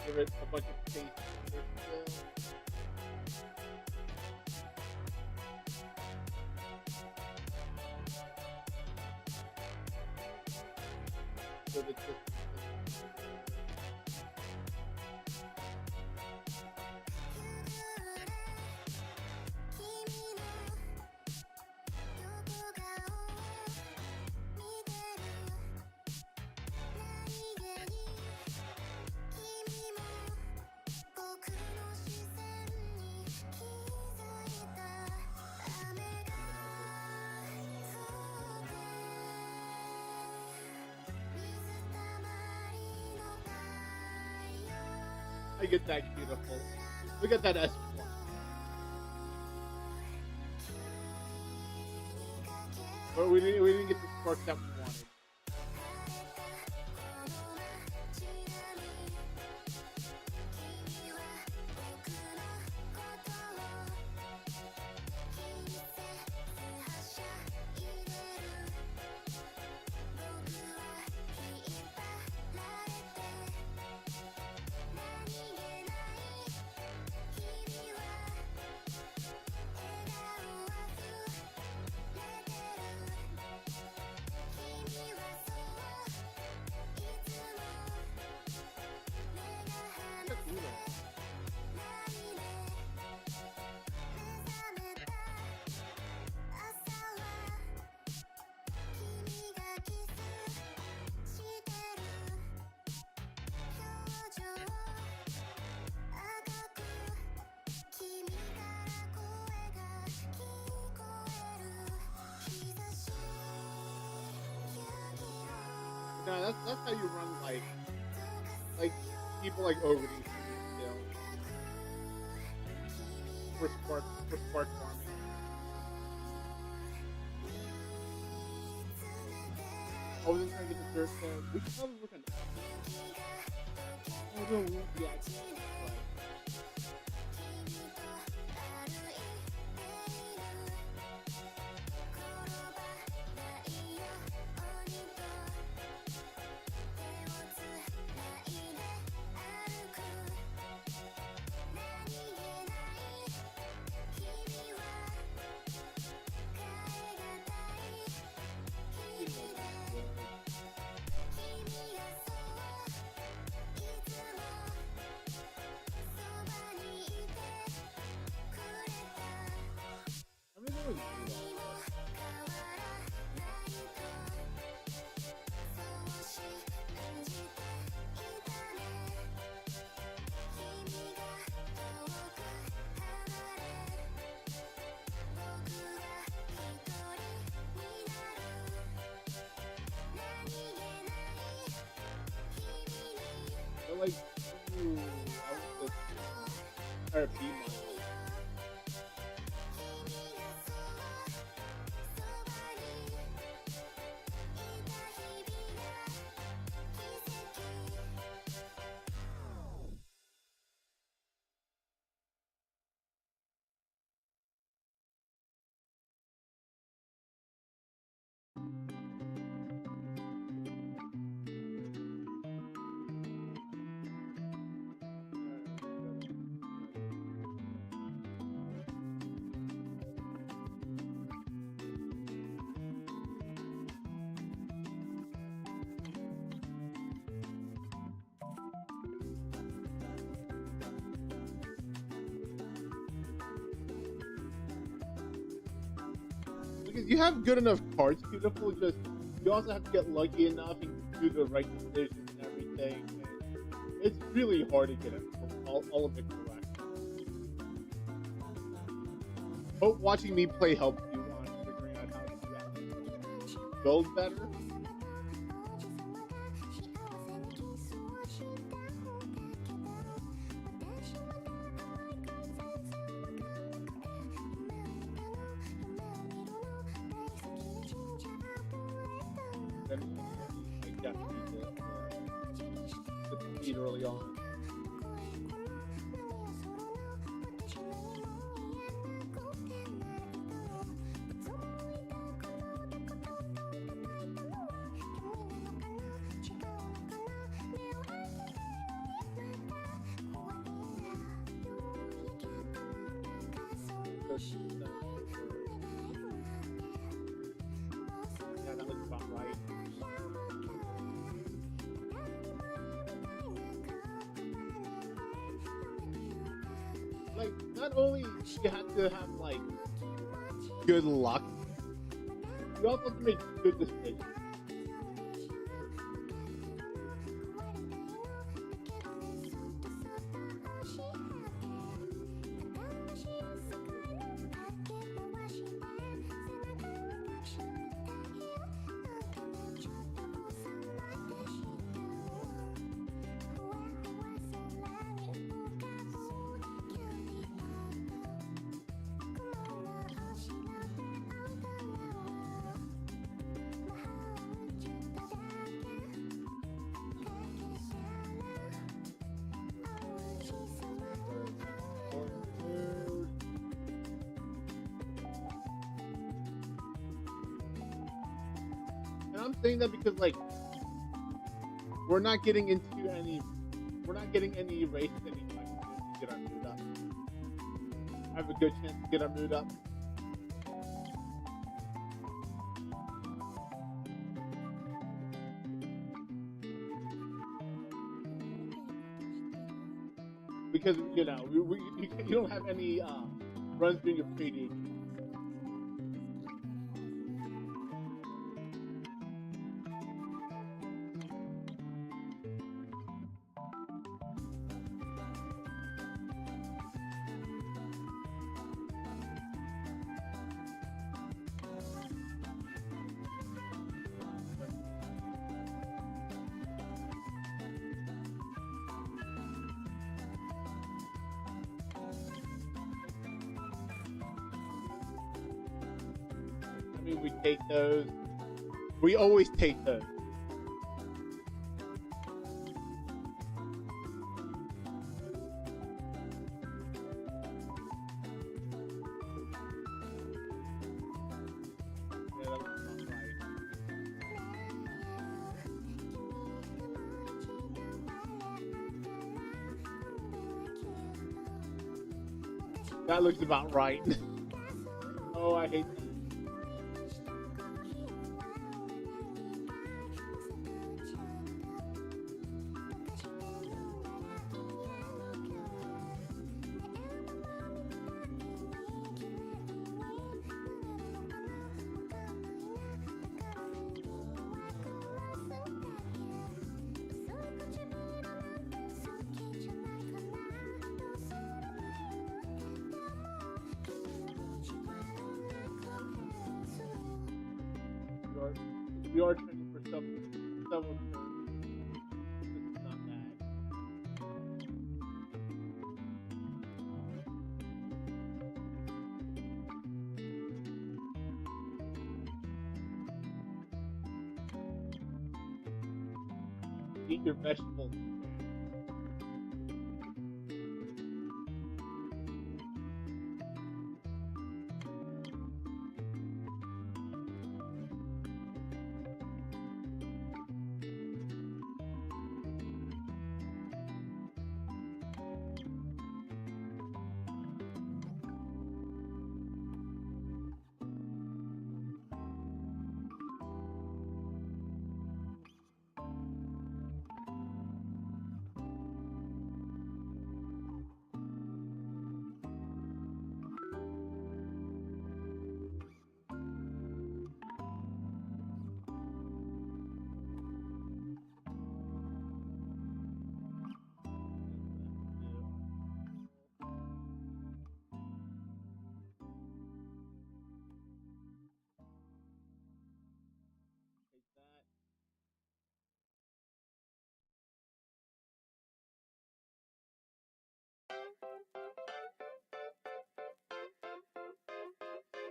Give it a bunch of space. So that just I get that beautiful. Look at that S one. But we didn't get the spark that we wanted. No, that's how you run like people like overly still for spark farming. I wasn't trying to get the dirt code. We could probably work on that. Oh no, we won't be actually. I mean, that was good. But like, ooh, I was just, or B minus. Because you have good enough cards, beautiful. Just you also have to get lucky enough and do the right decisions and everything. And it's really hard to get it all of it correct. Hope watching me play helps you on figuring out how to build better. Then I definitely need the speed early on. Yeah, that looks about right. Like, not only you have to have like good luck, you also have to make good decisions. And I'm saying that because like we're not getting any races anytime soon to get our mood up. I have a good chance to get our mood up. Because you know you don't have any runs during your pre-date. I mean, we take those. We always take those. Yeah, that was not right. That looks about right. Oh, I hate that. We are training for several turns. This is not bad. Eat your vegetables.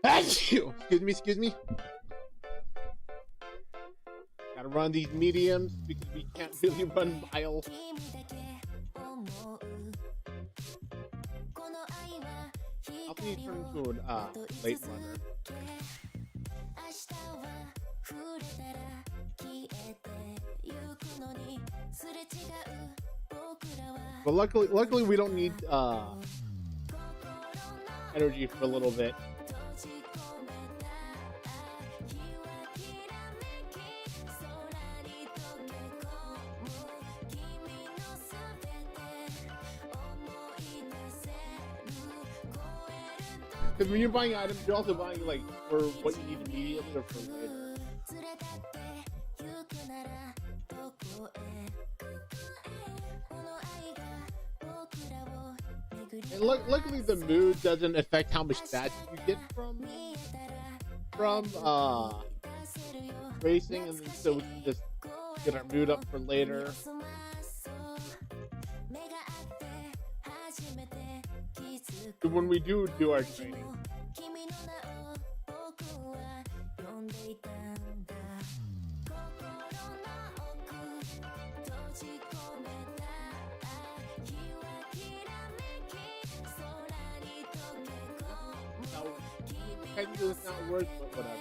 Achoo! Excuse me. Gotta run these mediums because we can't really run miles. How can you turn into a late runner? But luckily we don't need energy for a little bit. Because when you're buying items, you're also buying like for what you need immediately or for later. And luckily the mood doesn't affect how much stats you get from racing, and then so we can just get our mood up for later. So when we do our training. Technically it's not worth, but whatever.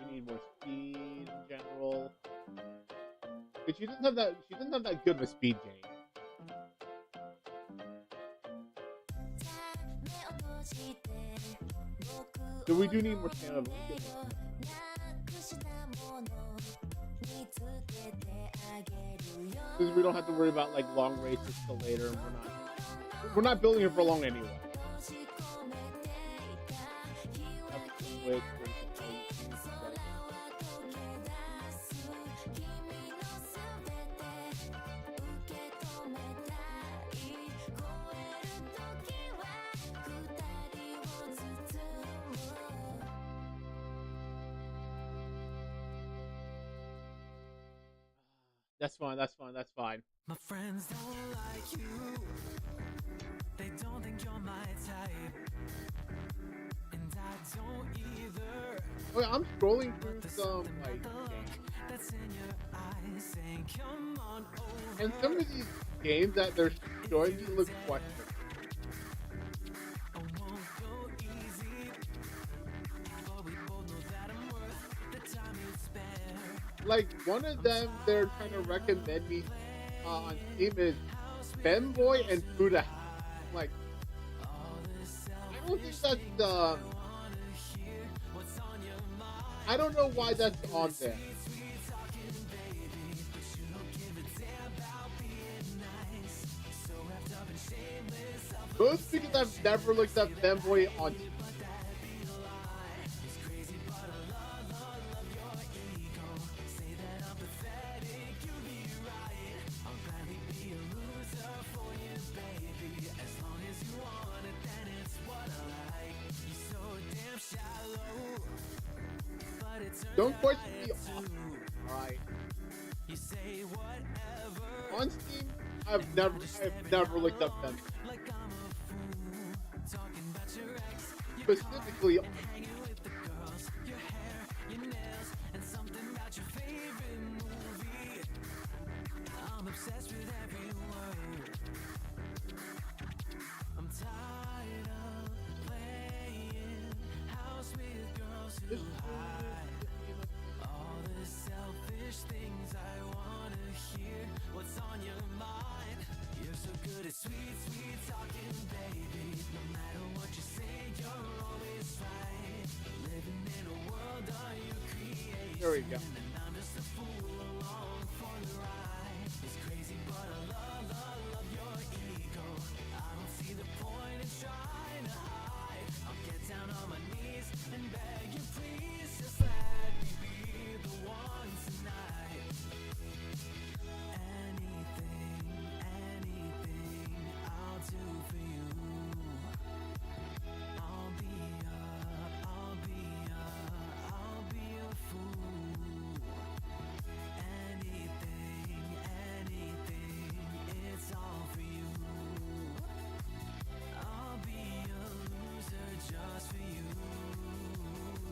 We need more speed in general. But she doesn't have that good of a speed gain. So we do need more stamina. Because we don't have to worry about like long races till later, and we're not building it for long anyway. That's fine. My friends don't like you. They don't think you're my type. And I don't either. Okay, I'm scrolling through some like games. That's in your eyes saying, come on over. And some of these games that they're showing me look questionable. I won't go easy. But we both know that I'm worth the time you spare. Like one of them, they're trying to recommend me on Steam is Femboy and Fuda. Like, I don't think that's I don't know why that's on there. Most because I've never looked up Femboy on Steam. Don't question me off. Alright. On Steam, I've never looked up them. Specifically on Steam. I'm obsessed with every word. I'm tired of playing house with girls who hide all the selfish things I wanna hear. What's on your mind? You're so good at sweet, sweet talking, baby. No matter what you say, you're always right. Living in a world of your creation. There we go. And I'm just a fool along for the ride. It's crazy, but I love your ego. I don't see the point in trying to hide. I'll get down on my knees and beg you, please, just let me be the one tonight. Anything I'll do for you. I'll be a fool.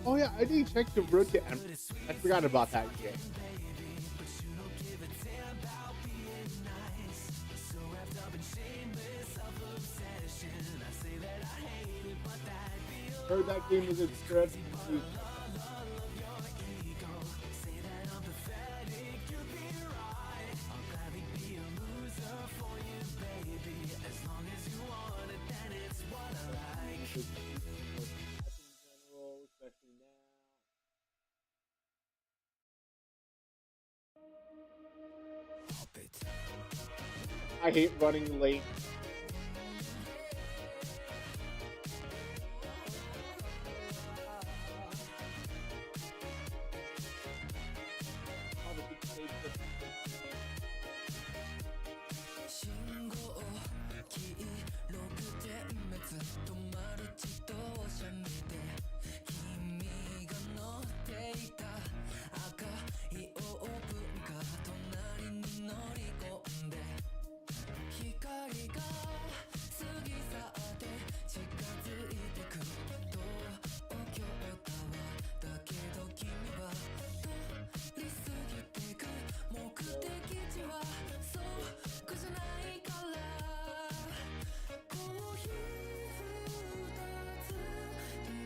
Oh yeah, I didn't check the road to Emerald. I forgot about that game. Heard that game is a trip. I hate running late.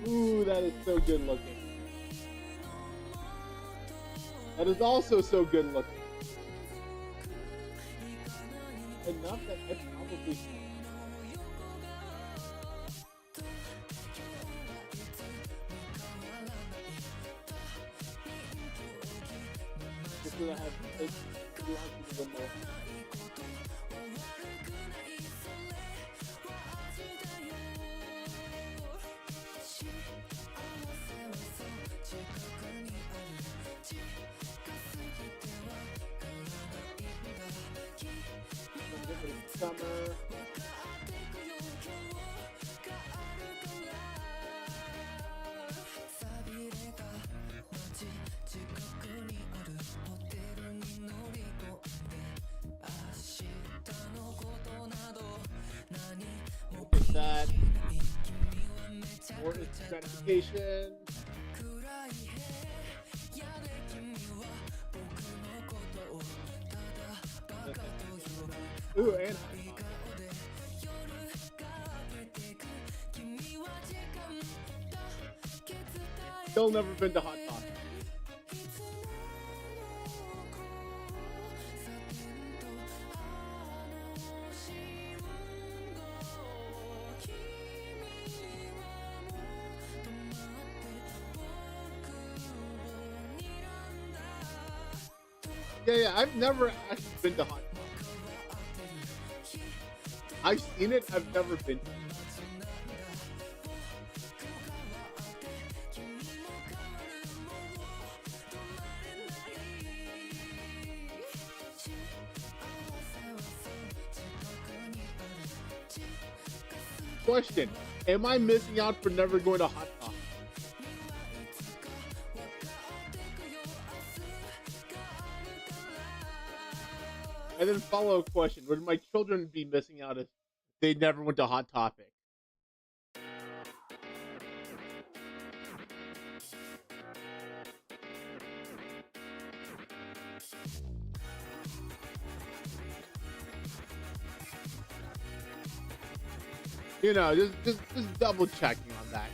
Ooh, that is so good looking. That is also so good looking. Enough that I probably just gonna have it more. Summer. Look at that. More gratification. Ooh, and still never been to Hot Topic. Yeah, I've never actually been to Hot Topic. I've seen it, I've never been to it. Question, am I missing out for never going to Hot Topic? And then follow-up question, would my children be missing out if they never went to Hot Topic? You know, just double checking on that.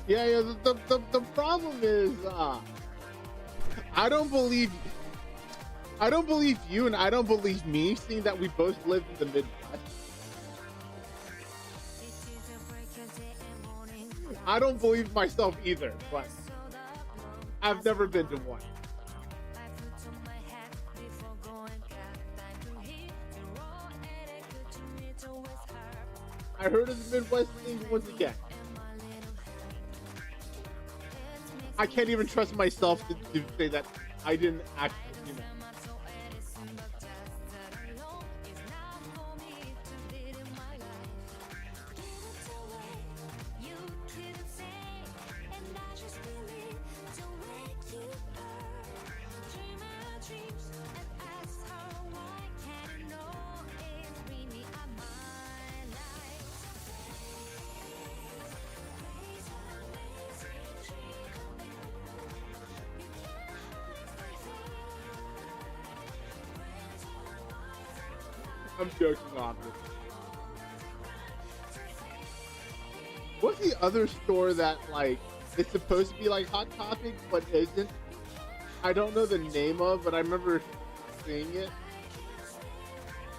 Yeah, the problem is, I don't believe you, and I don't believe me, seeing that we both live in the Midwest. I don't believe myself either, but I've never been to one. I heard of the Midwest thing once again. I can't even trust myself to say that I didn't actually, you know. I'm joking, obviously. What's the other store that like it's supposed to be like Hot Topic but isn't? I don't know the name of, but I remember seeing it.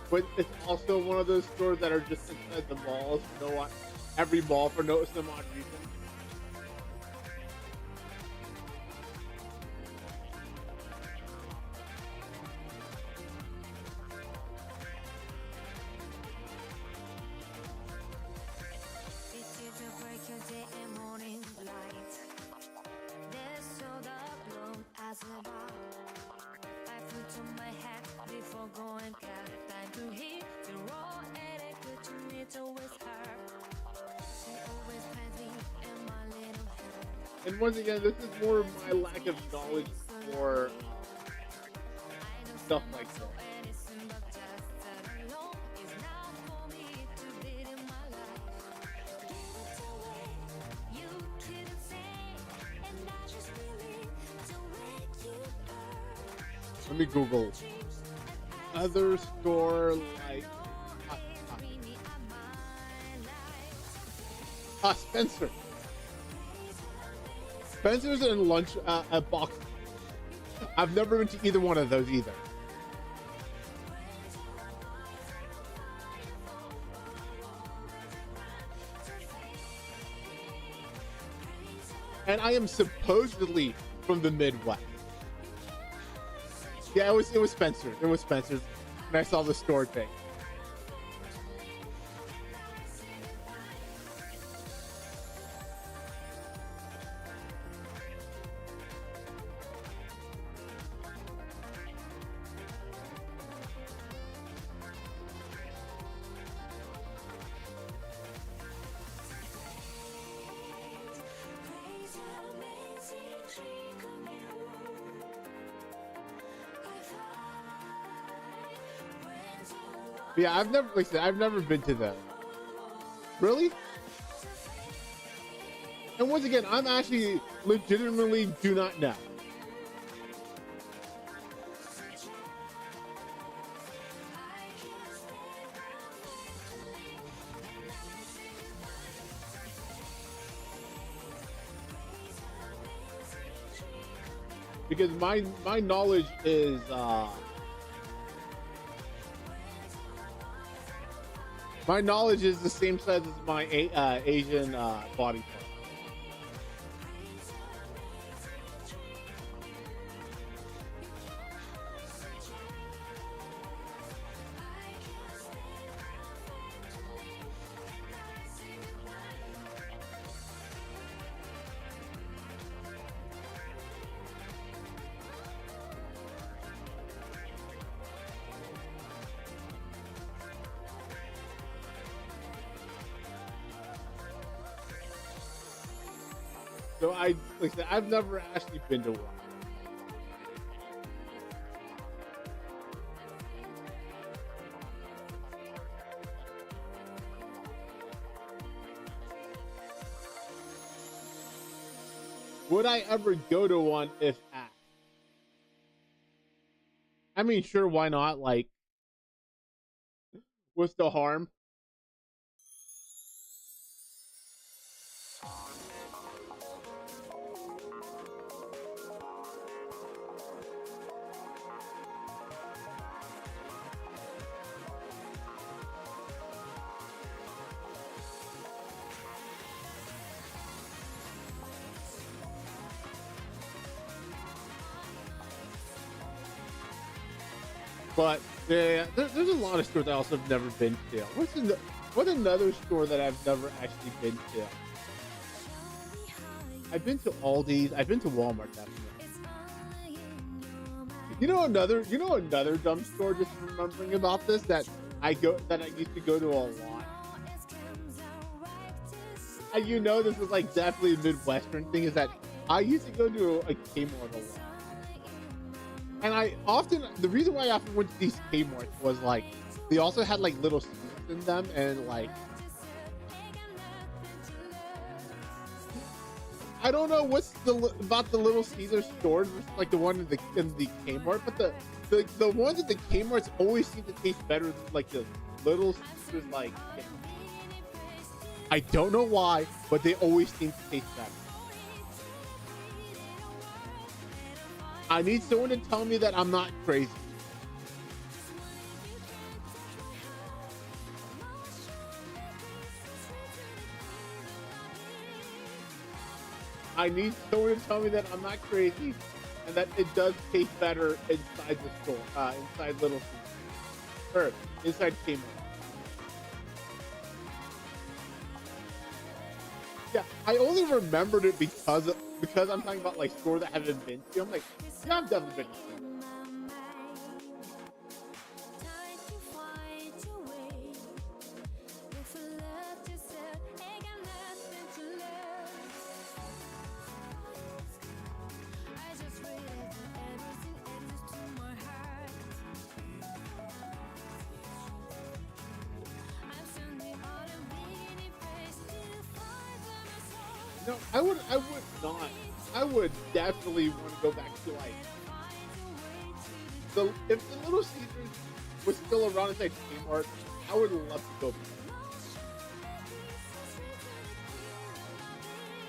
But it's also one of those stores that are just inside the malls. You know what? Every mall for no some odd reason. And once again, this is more of my lack of knowledge for stuff like this. Let me Google other store like Spencer. Spencer's and lunch at Box. I've never been to either one of those either. And I am supposedly from the Midwest. Yeah, it was Spencer. It was Spencer's. And I saw the store thing. Yeah, I've never, like I said, I've never been to them. Really? And once again, I'm actually legitimately do not know. Because my knowledge is my knowledge is the same size as my Asian body part. So like I said, I've never actually been to one. Would I ever go to one if asked? I mean, sure, why not? Like, what's the harm? But yeah, there's a lot of stores I also have never been to. What's another store that I've never actually been to? I've been to Aldi's. I've been to Walmart, definitely. You know another dumb store. Just remembering about this that I used to go to a lot. And you know this is like definitely a Midwestern thing. Is that I used to go to a Kmart a lot. And the reason why I often went to these Kmarts was like, they also had like little seats in them, and like, I don't know what's about the Little Caesar stores, like the one in the Kmart, but the ones at the Kmart's always seem to taste better than like the little Caesars. Like, I don't know why, but they always seem to taste better. I need someone to tell me that I'm not crazy. I need someone to tell me that I'm not crazy and that it does taste better inside the store, inside Little Caesars, or inside Kmart. Yeah, I only remembered it because I'm talking about like stores that I haven't been to. I'm like, yeah, I've definitely been to. No, I would not. I would definitely want to go back to like if the Little Caesars was still around inside Kmart, I would love to go back.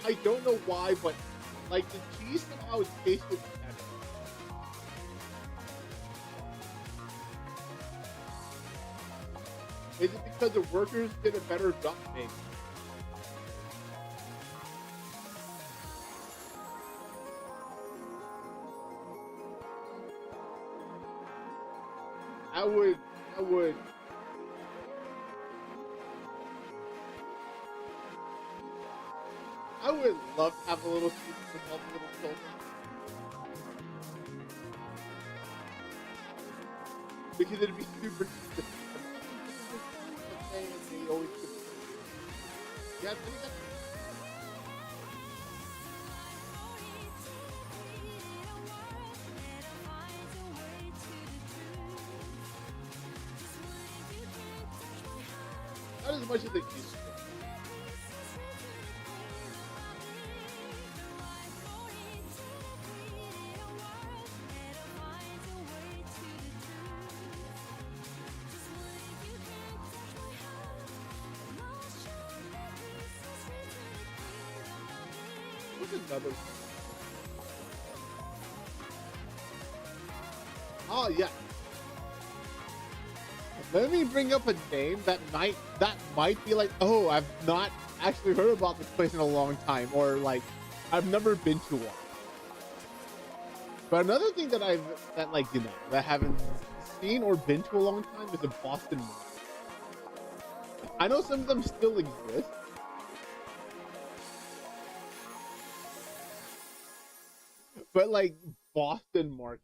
I don't know why, but like the cheese somehow tasted better. Is it because the workers did a better job making? I would love to have a little Caesar with all the little children. Because it'd be super cheap. They always give it. Yeah, I think that's not as much as they used to. What's another? Oh yeah. Let me bring up a name that might be like, oh, I've not actually heard about this place in a long time, or like I've never been to one. But another thing that I haven't seen or been to a long time is a Boston Market. I know some of them still exist. But like Boston Market.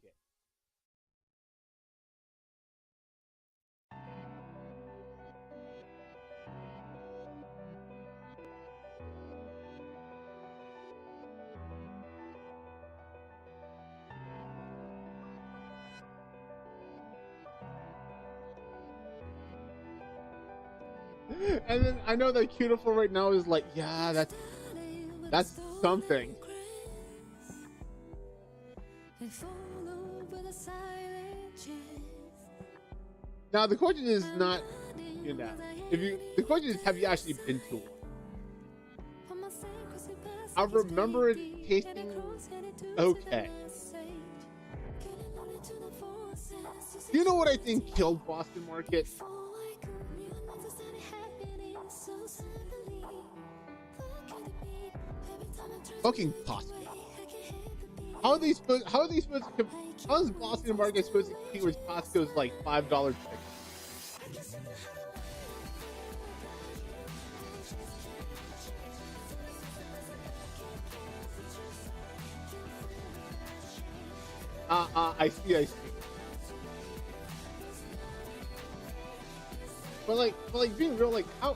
And then I know that Cuticle right now is like, yeah, that's something. Now the question is not, the question is, have you actually been to one? I remember it tasting okay. Do you know what I think killed Boston Market? Fucking Costco. How is Boston Market supposed to compete with Costco's like $5 chicken? I see. But like being real, like how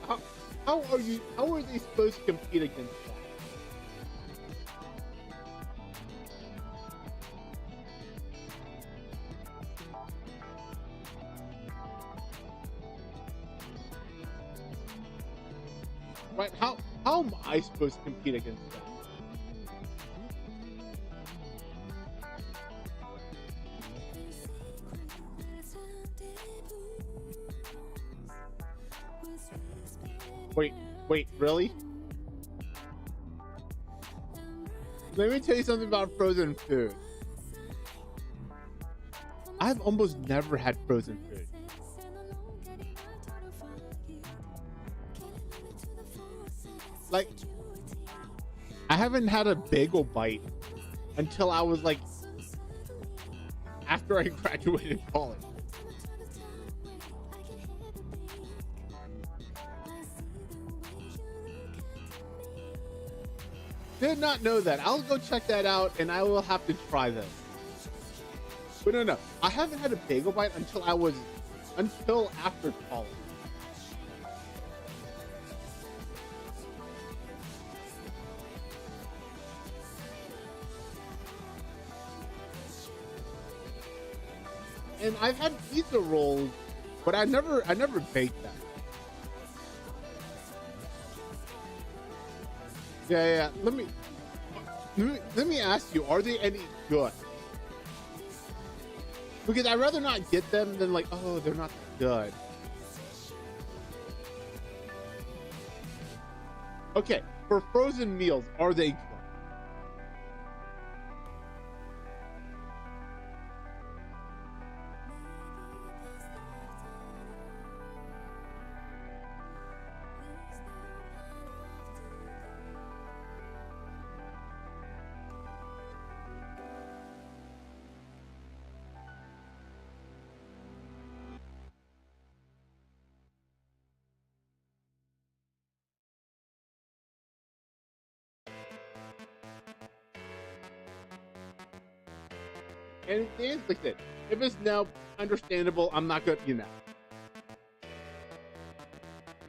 are they supposed to compete against that? Right? How am I supposed to compete against that? Wait, wait, really? Let me tell you something about frozen food. I've almost never had frozen food. Like, I haven't had a bagel bite until I was like after I graduated college. Did not know that. I'll go check that out and I will have to try them. But no, I haven't had a bagel bite until after college. And I've had pizza rolls, but I never baked that. Yeah. Let me ask you: are they any good? Because I'd rather not get them than like, oh, they're not that good. Okay, for frozen meals, are they good? And the answer like that. If it's no, understandable. I'm not gonna, I'm not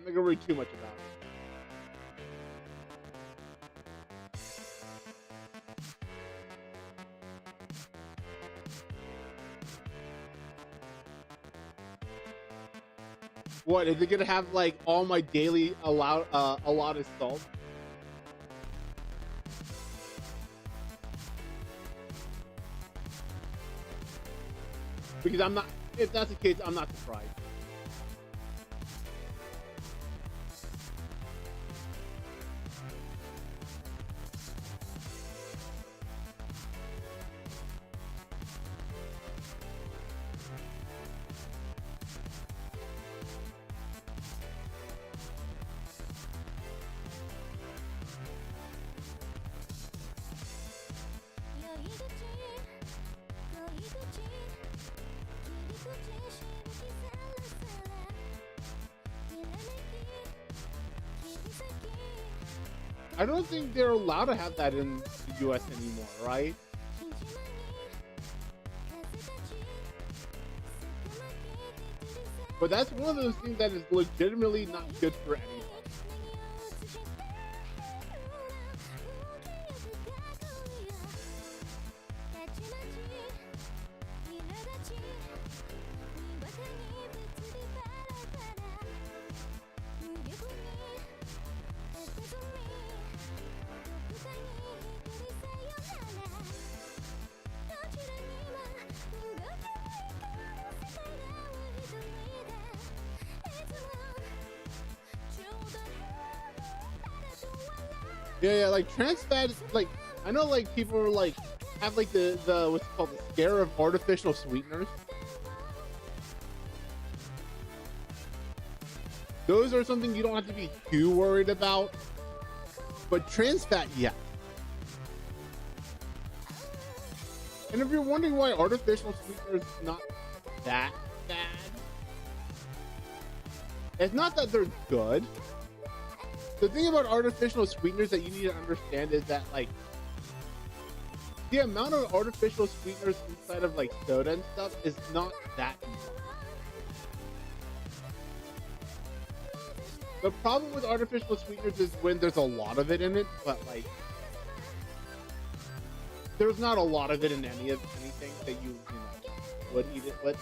gonna read too much about it. What is it gonna have? Like all my daily allotted salt? Because I'm not. If that's the case, I'm not surprised. I don't think they're allowed to have that in the US anymore, right? But that's one of those things that is legitimately not good for anyone. Yeah, like trans fat, like I know like people are like have like the what's it called, the scare of artificial sweeteners. Those are something you don't have to be too worried about. But trans fat, yeah. And if you're wondering why artificial sweeteners not that bad, it's not that they're good. The thing about artificial sweeteners that you need to understand is that like the amount of artificial sweeteners inside of like soda and stuff is not that much. The problem with artificial sweeteners is when there's a lot of it in it, but like there's not a lot of it in anything that you would eat it with.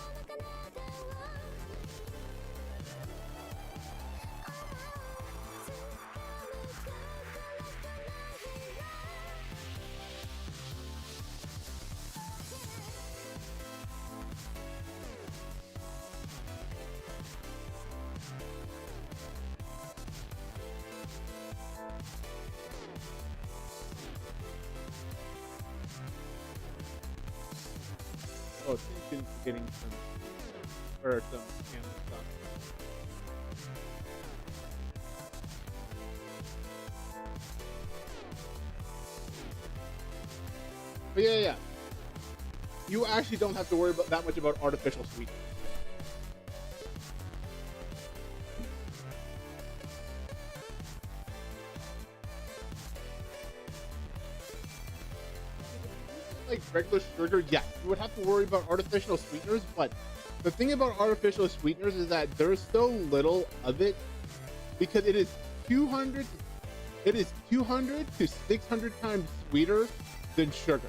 getting some or some camera stuff. But yeah. You actually don't have to worry about that much about artificial sweeteners. Like regular sugar, yes, you would have to worry about artificial sweeteners, but the thing about artificial sweeteners is that there's so little of it because it is 200 to 600 times sweeter than sugar.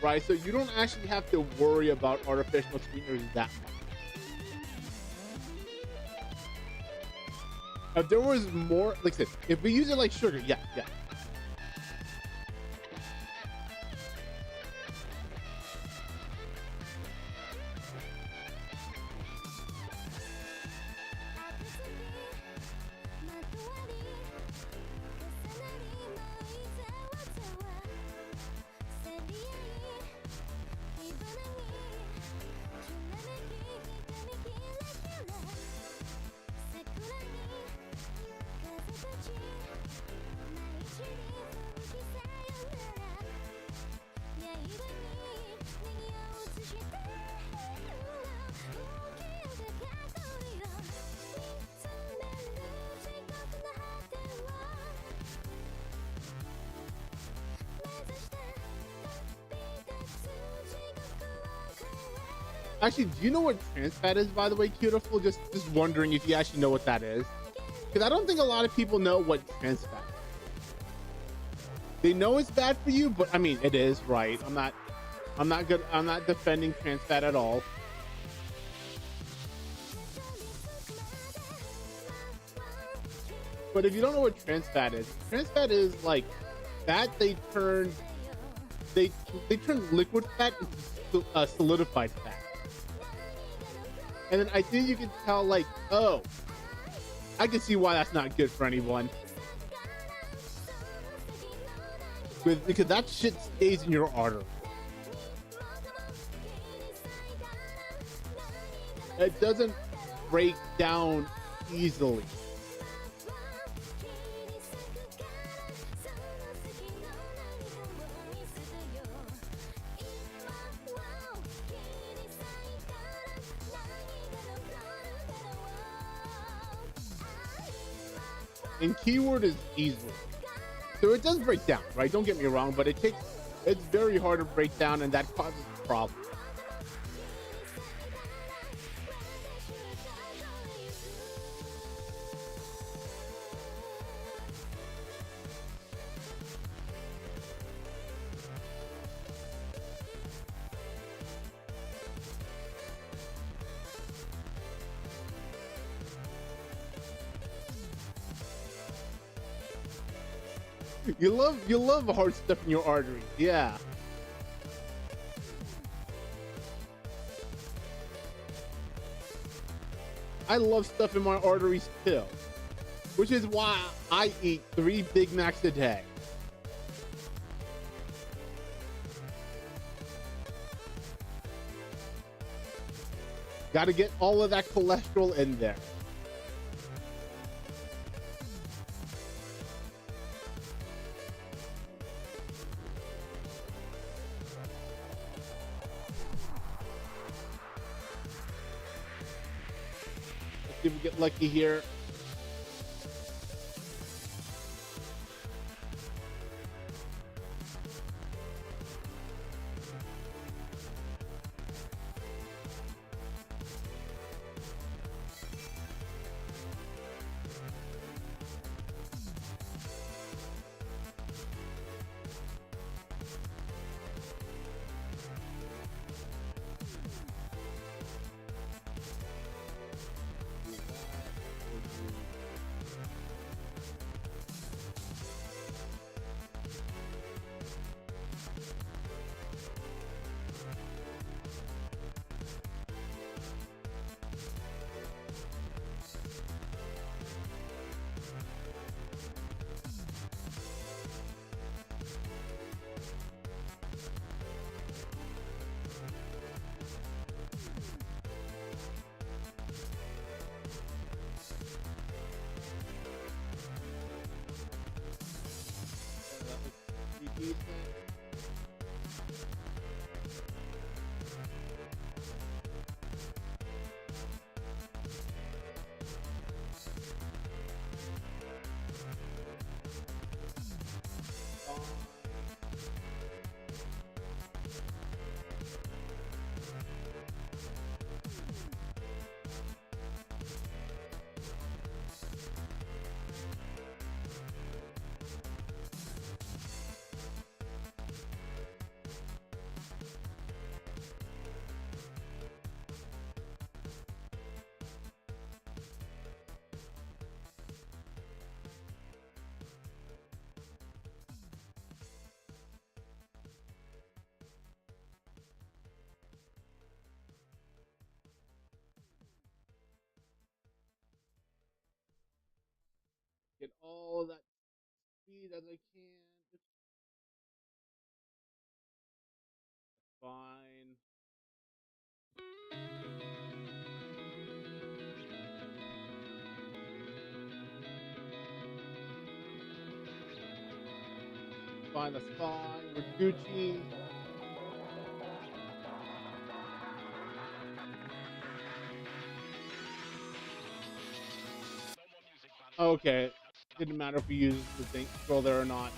Right, so you don't actually have to worry about artificial sweeteners that much. If there was more, like I said, if we use it like sugar, yeah. Actually, do you know what trans fat is, by the way, Beautiful? Just wondering if you actually know what that is. Because I don't think a lot of people know what trans fat is. They know it's bad for you, but I mean, it is, right? I'm not defending trans fat at all. But if you don't know what trans fat is like fat they turn liquid fat into solidified fat. And then I think you can tell, like, oh, I can see why that's not good for anyone. Because that shit stays in your artery. It doesn't break down easily. And keyword is easily. So it does break down, right? Don't get me wrong, but it's very hard to break down, and that causes problems. You love hard stuff in your arteries, yeah. I love stuff in my arteries too, which is why I eat 3 Big Macs a day. Got to get all of that cholesterol in there. See if we get lucky here. decent. Get all that speed as I can. It's fine. Fine, that's fine. We're Gucci. Okay. Didn't matter if we used the thing scroll there or not.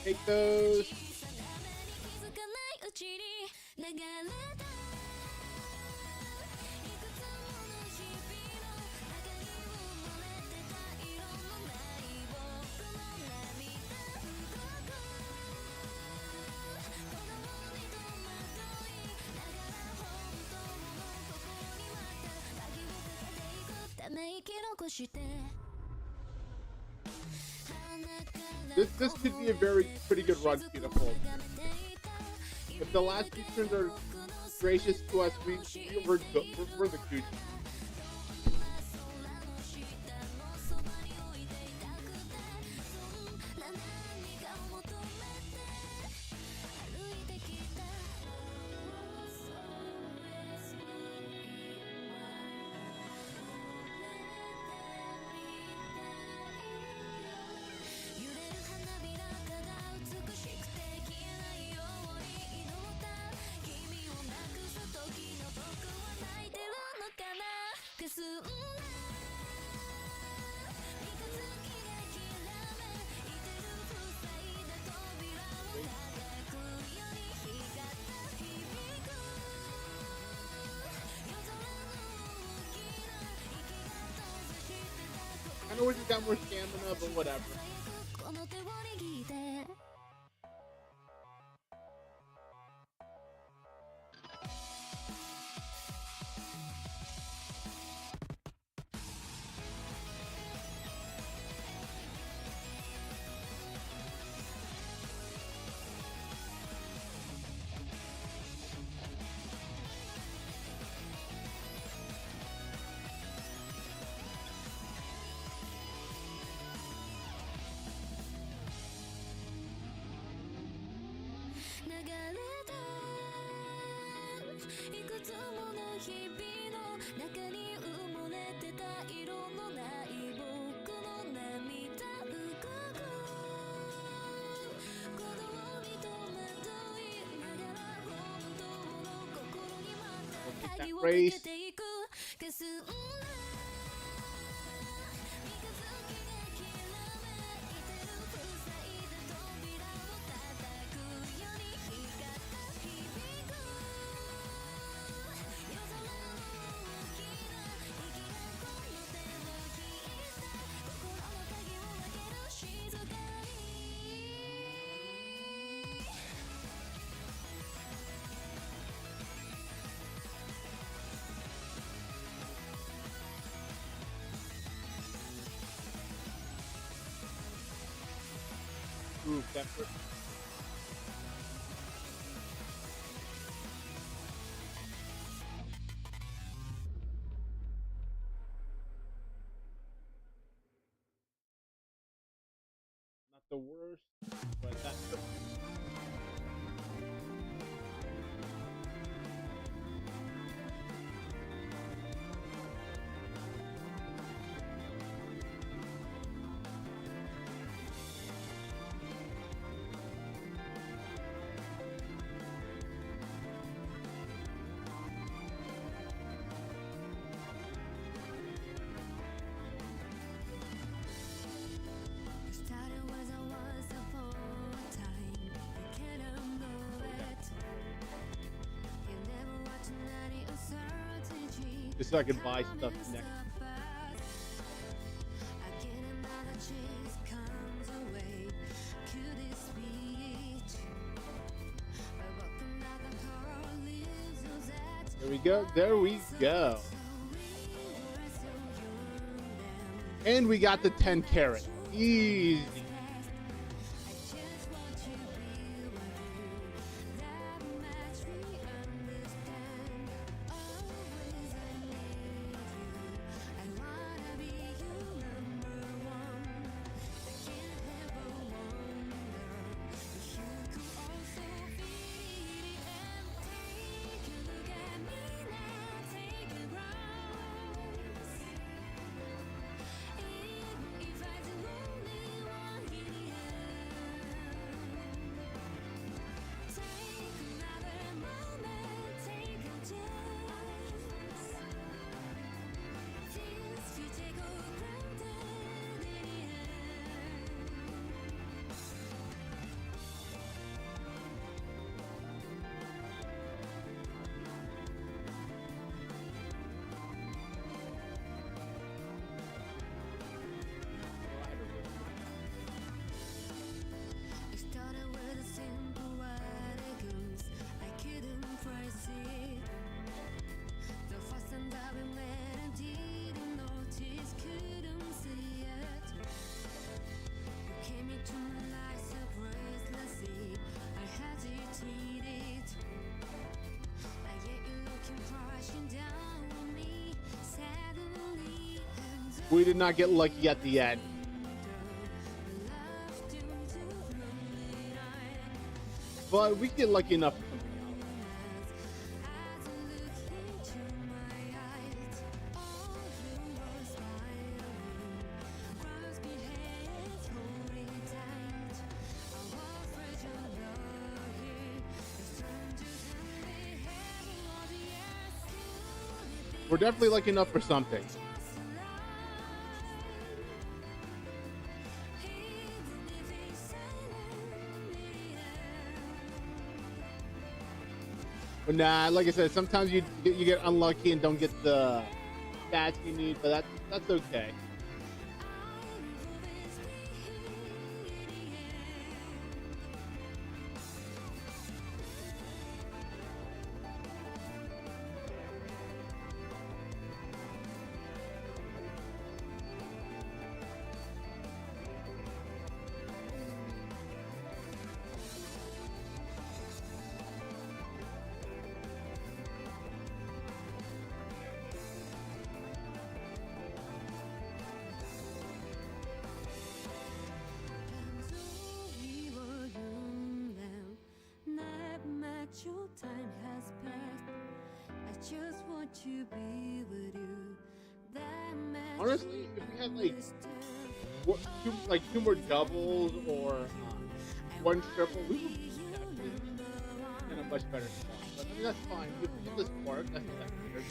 Take those. This could be a pretty good run, beautiful. If the last two turns are gracious to us, we're good. We're the Gucci. I know we just got more stamina, but whatever. That race. Ooh, that hurt. Not the worst, but that hurt. Started was I was upon a time. You can't know it. You never watch any uncertainty. Just so I can buy stuff next. Again another chase comes away. Could this be it? But another car leaves us at. There we go. There we go. And we got the 10 carat. Easy. Started with a simple arrogance. I couldn't price it. The first time that we met, I didn't notice, couldn't see it. You came into my life so breathlessly. I hesitated. I get you looking crashing down on me. Suddenly, We did not get lucky at the end. But we get lucky enough for something else. We're definitely lucky enough for something. But nah, like I said, sometimes you get unlucky and don't get the stats you need, but that's okay. your time has passed. I just want to be with you. That Honestly, if we had like two more doubles or one triple, we would be in a much better spot. But I mean, that's fine. We get this spark. That's weird.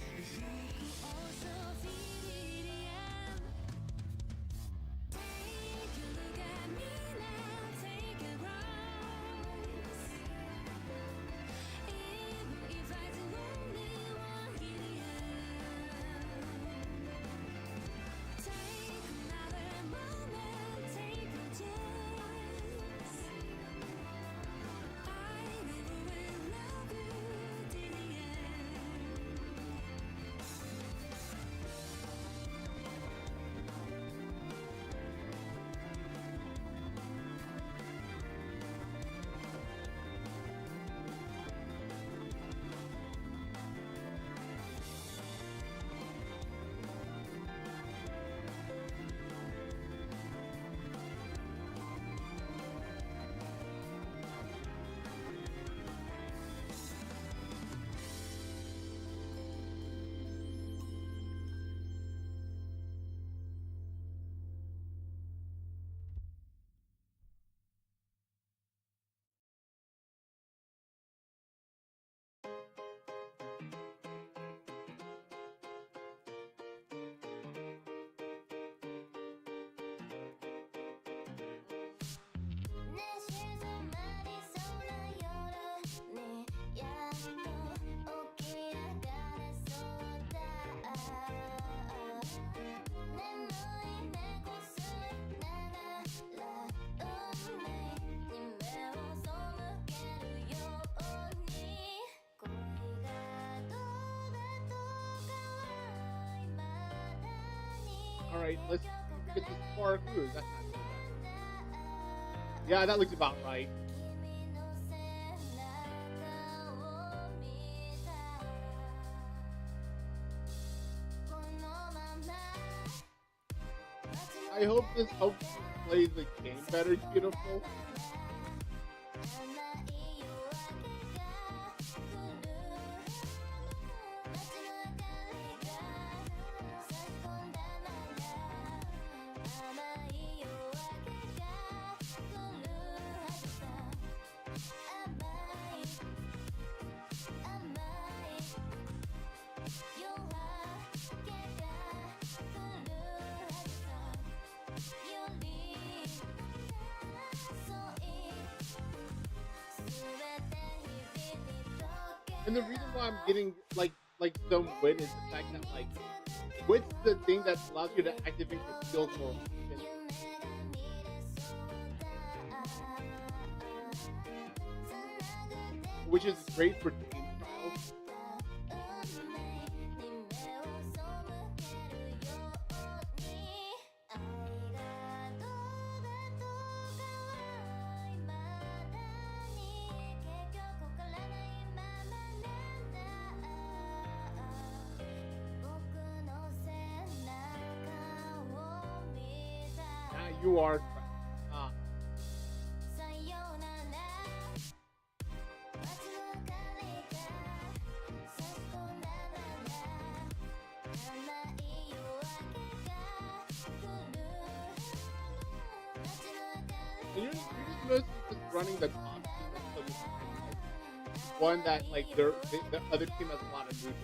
right, let's see if we get this spark. Ooh, that's not too bad. Yeah, that looks about right. I hope this helps you play the game better, beautiful. And the reason why I'm getting like some wit is the fact that like wit's the thing that allows you to activate your skills more often. Which is great for team trials. You are correct. And you're just mostly just running the top team until you find like one that like the other team has a lot of moves.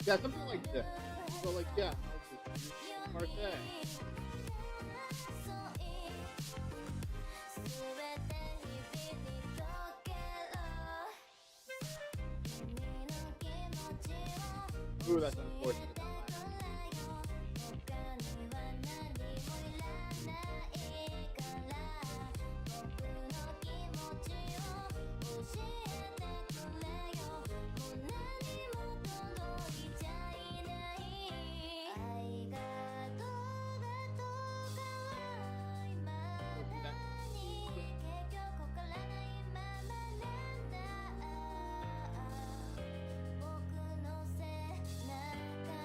Yeah, something like this. So like yeah, I'll just use Marseille. Ooh, that's unfortunate.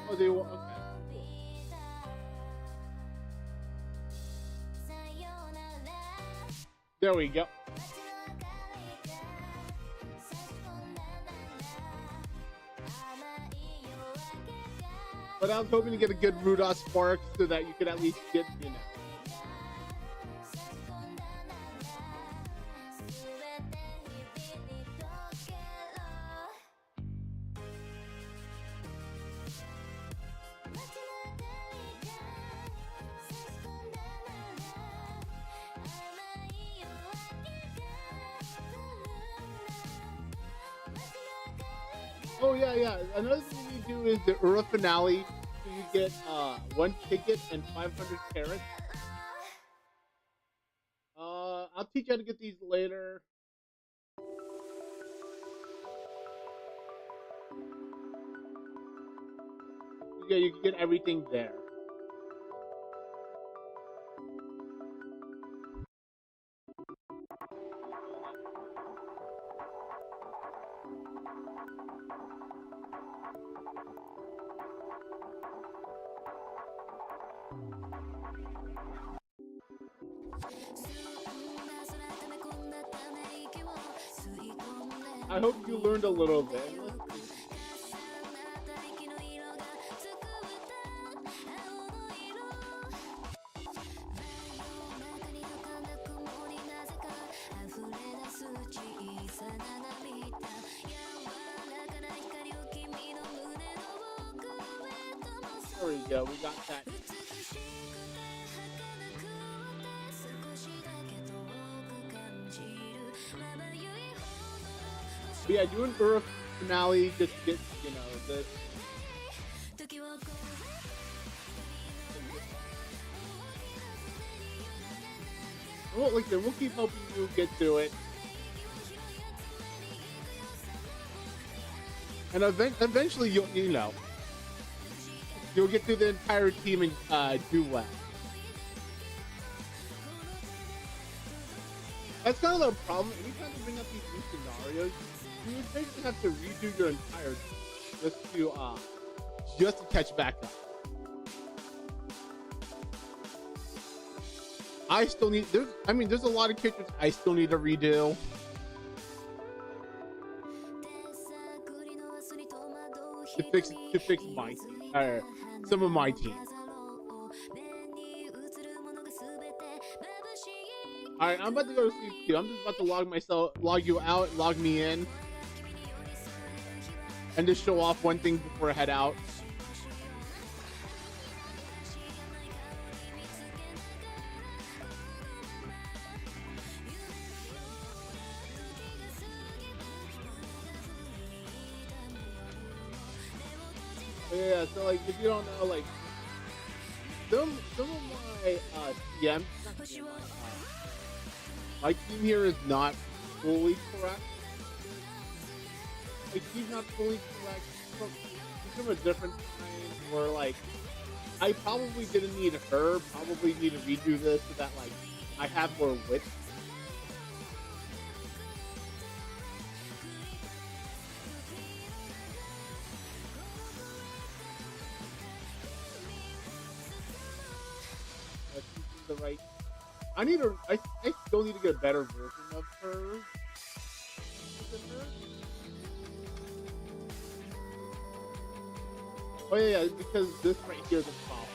Oh, they will. Okay. There we go. But I was hoping to get a good Rudolph spark so that you could at least get, you know. Oh yeah. Another thing you do is the Ura finale. So you get one ticket and 500 carrots. I'll teach you how to get these later. Yeah, you can get everything there. I hope you learned a little bit. There we go, we got that. But yeah, doing Ura finale just gets, you know, the well, like we'll keep helping you get through it. And eventually you'll get through the entire team and do well. That's kind of the problem. Anytime you bring up these new scenarios, you would basically have to redo your entire team just to catch back up. I still need there's a lot of characters I still need to redo. To fix my team, or some of my teams. Alright, I'm about to go to sleep too. I'm just about to log you out, log me in, and just show off one thing before I head out. Yeah, so like if you don't know, like some of my my team here is not fully correct. My team's not fully correct from a different time where like I probably didn't need her, probably need to redo this so that like I have more width. The right. I still need to get a better version of her. Oh yeah, because this right here is a problem.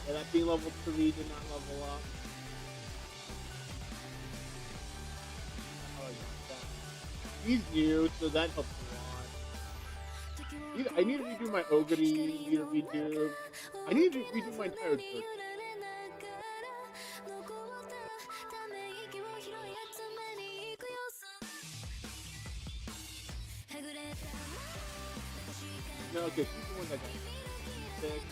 Yeah, that being level 3 did not level up. He's new, so that helps a lot. I need to redo my Ogre, I need to redo my entire church. No, okay, she's the one that got sick.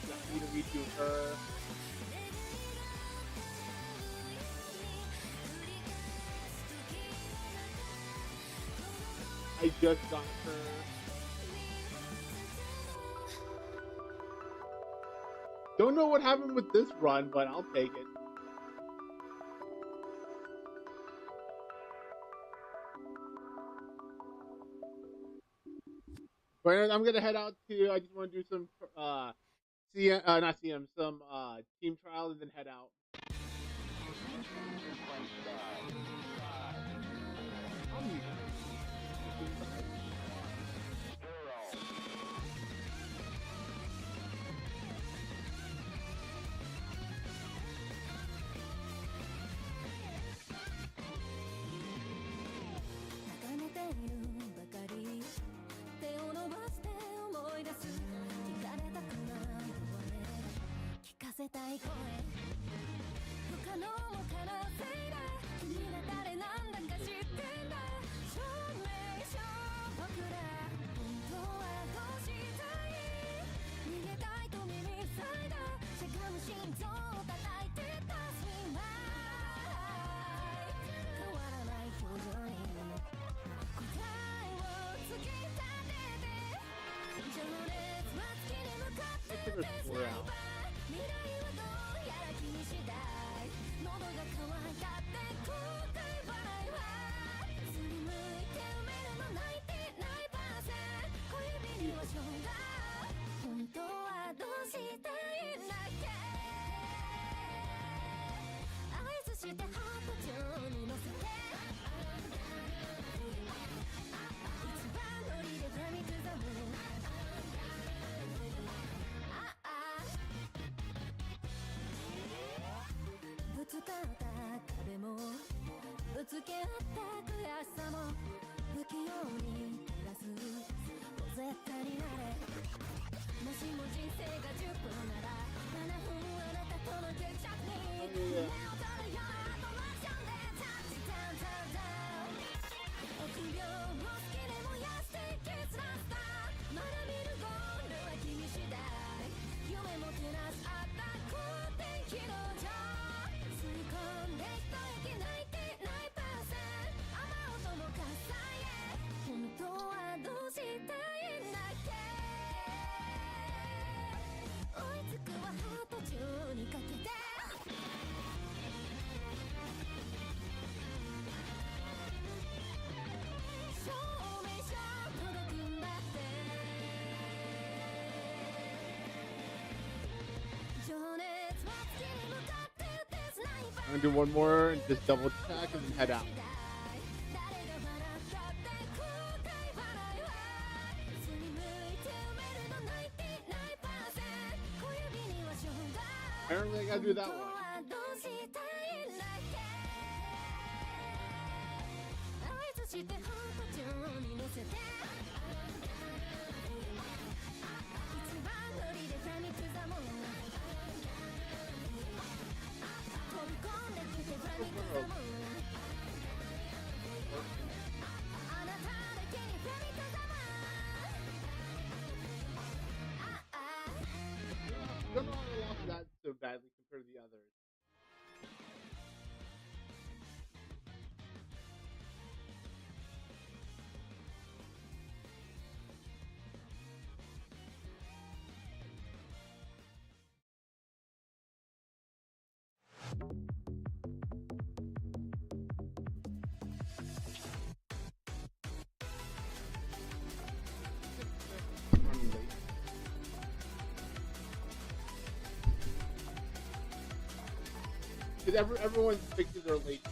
I need to redo her. I just got her. Don't know what happened with this run, but I'll take it. But I'm gonna head out to. I just want to do some some team trials and then head out. I'm gonna do one more and just double check and then head out. Apparently I gotta do that one. I don't know how I lost that so badly compared to the others. Running late. Because everyone's fixes are late.